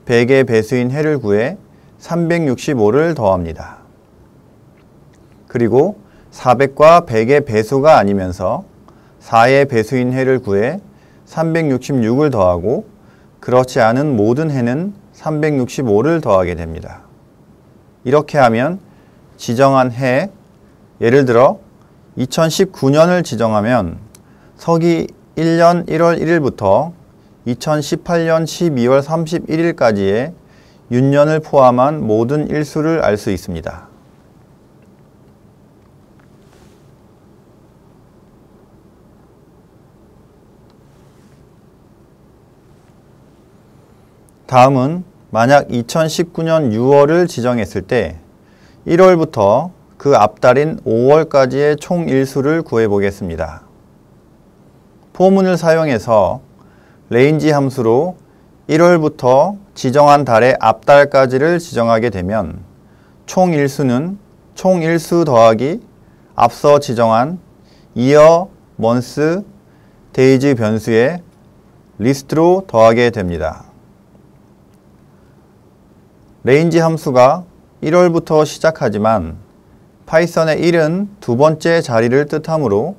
100의 배수인 해를 구해 365를 더합니다. 그리고 400과 100의 배수가 아니면서 4의 배수인 해를 구해 366을 더하고 그렇지 않은 모든 해는 365를 더하게 됩니다. 이렇게 하면 지정한 해, 예를 들어 2019년을 지정하면 서기 1년 1월 1일부터 2018년 12월 31일까지의 윤년을 포함한 모든 일수를 알 수 있습니다. 다음은 만약 2019년 6월을 지정했을 때 1월부터 그 앞달인 5월까지의 총 일수를 구해 보겠습니다. 포문을 사용해서 레인지 함수로 1월부터 지정한 달의 앞달까지를 지정하게 되면 총 일수는 총 일수 더하기 앞서 지정한 year, month, days 변수의 리스트로 더하게 됩니다. 레인지 함수가 1월부터 시작하지만 파이썬의 1은 두 번째 자리를 뜻하므로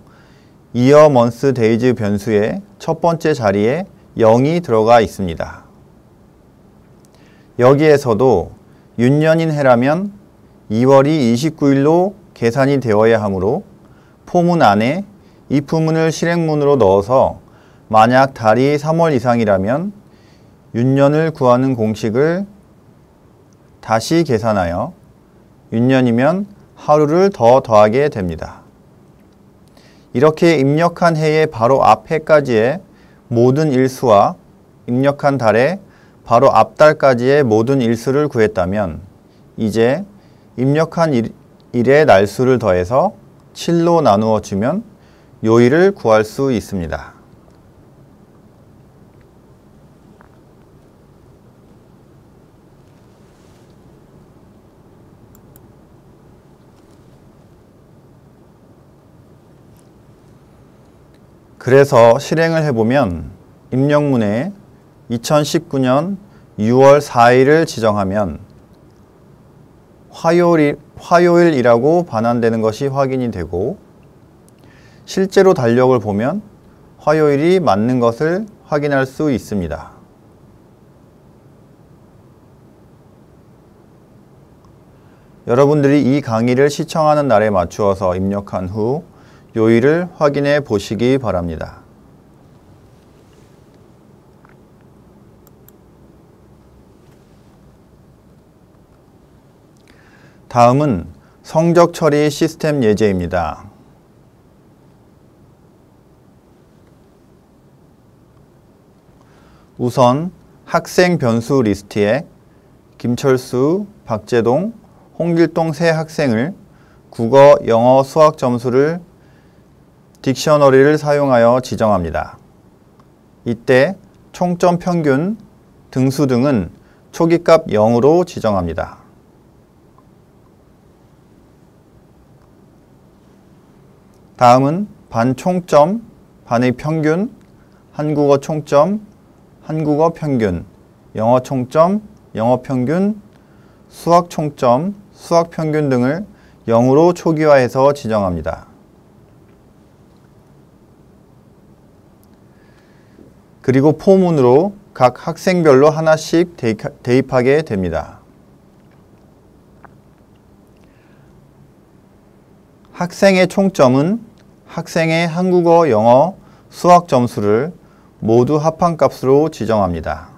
year, month, days 변수의 첫 번째 자리에 0이 들어가 있습니다. 여기에서도 윤년인 해라면 2월이 29일로 계산이 되어야 하므로 포문 안에 if문을 실행문으로 넣어서 만약 달이 3월 이상이라면 윤년을 구하는 공식을 다시 계산하여 윤년이면 하루를 더 더하게 됩니다. 이렇게 입력한 해의 바로 앞 해까지의 모든 일수와 입력한 달의 바로 앞달까지의 모든 일수를 구했다면 이제 입력한 일의 날수를 더해서 7로 나누어 주면 요일을 구할 수 있습니다. 그래서 실행을 해보면 입력문에 2019년 6월 4일을 지정하면 화요일이라고 반환되는 것이 확인이 되고 실제로 달력을 보면 화요일이 맞는 것을 확인할 수 있습니다. 여러분들이 이 강의를 시청하는 날에 맞추어서 입력한 후 요일을 확인해 보시기 바랍니다. 다음은 성적 처리 시스템 예제입니다. 우선 학생 변수 리스트에 김철수, 박재동, 홍길동 세 학생을 국어, 영어, 수학 점수를 딕셔너리를 사용하여 지정합니다. 이때 총점 평균, 등수 등은 초기값 0으로 지정합니다. 다음은 반 총점, 반의 평균, 한국어 총점, 한국어 평균, 영어 총점, 영어 평균, 수학 총점, 수학 평균 등을 0으로 초기화해서 지정합니다. 그리고 포문으로 각 학생별로 하나씩 대입하게 됩니다. 학생의 총점은 학생의 한국어, 영어, 수학 점수를 모두 합한값으로 지정합니다.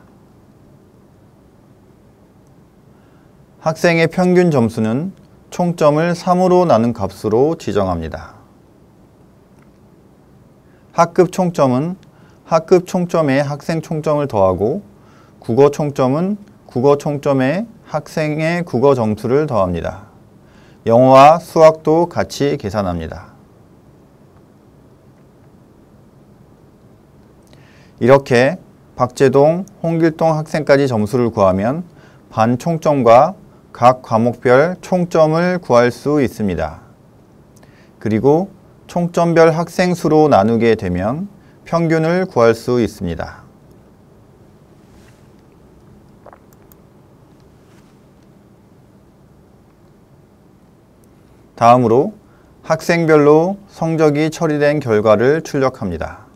학생의 평균 점수는 총점을 3으로 나눈 값으로 지정합니다. 학급 총점은 학급 총점에 학생 총점을 더하고 국어 총점은 국어 총점에 학생의 국어 점수를 더합니다. 영어와 수학도 같이 계산합니다. 이렇게 박재동, 홍길동 학생까지 점수를 구하면 반 총점과 각 과목별 총점을 구할 수 있습니다. 그리고 총점별 학생 수로 나누게 되면 평균을 구할 수 있습니다. 다음으로 학생별로 성적이 처리된 결과를 출력합니다.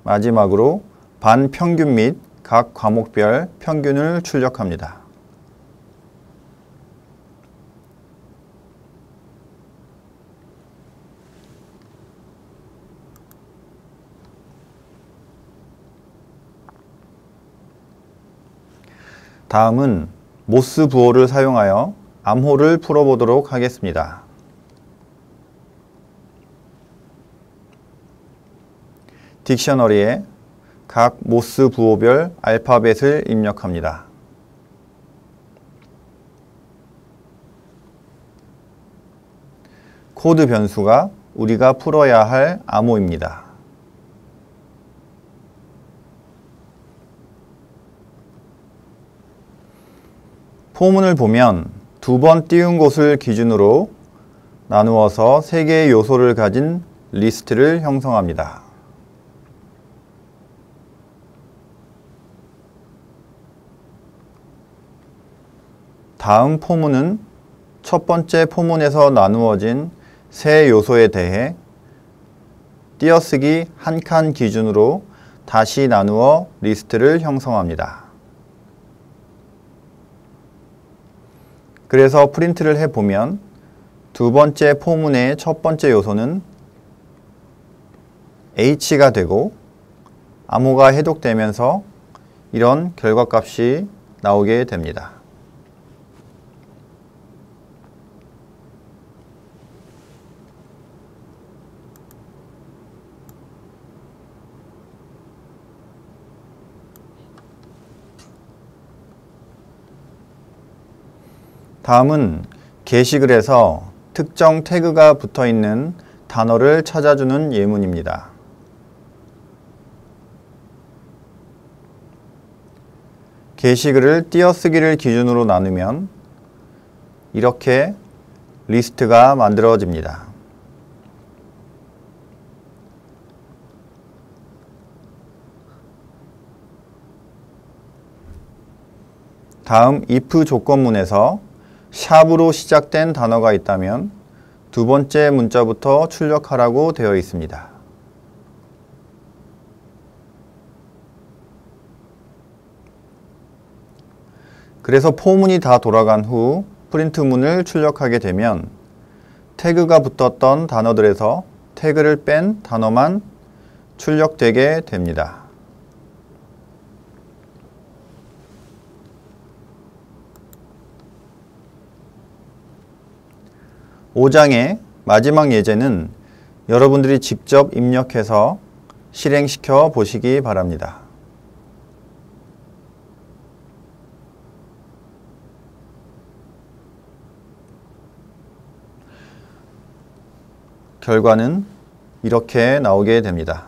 마지막으로 반 평균 및 각 과목별 평균을 출력합니다. 다음은 모스 부호를 사용하여 암호를 풀어보도록 하겠습니다. 딕셔너리에 각 모스 부호별 알파벳을 입력합니다. 코드 변수가 우리가 풀어야 할 암호입니다. 포문을 보면 두 번 띄운 곳을 기준으로 나누어서 3개의 요소를 가진 리스트를 형성합니다. 다음 포문은 첫 번째 포문에서 나누어진 세 요소에 대해 띄어쓰기 한 칸 기준으로 다시 나누어 리스트를 형성합니다. 그래서 프린트를 해보면 두 번째 포문의 첫 번째 요소는 H가 되고 암호가 해독되면서 이런 결과값이 나오게 됩니다. 다음은 게시글에서 특정 태그가 붙어있는 단어를 찾아주는 예문입니다. 게시글을 띄어쓰기를 기준으로 나누면 이렇게 리스트가 만들어집니다. 다음 if 조건문에서 샵으로 시작된 단어가 있다면 두 번째 문자부터 출력하라고 되어 있습니다. 그래서 포문이 다 돌아간 후 프린트문을 출력하게 되면 태그가 붙었던 단어들에서 태그를 뺀 단어만 출력되게 됩니다. 5장의 마지막 예제는 여러분들이 직접 입력해서 실행시켜 보시기 바랍니다. 결과는 이렇게 나오게 됩니다.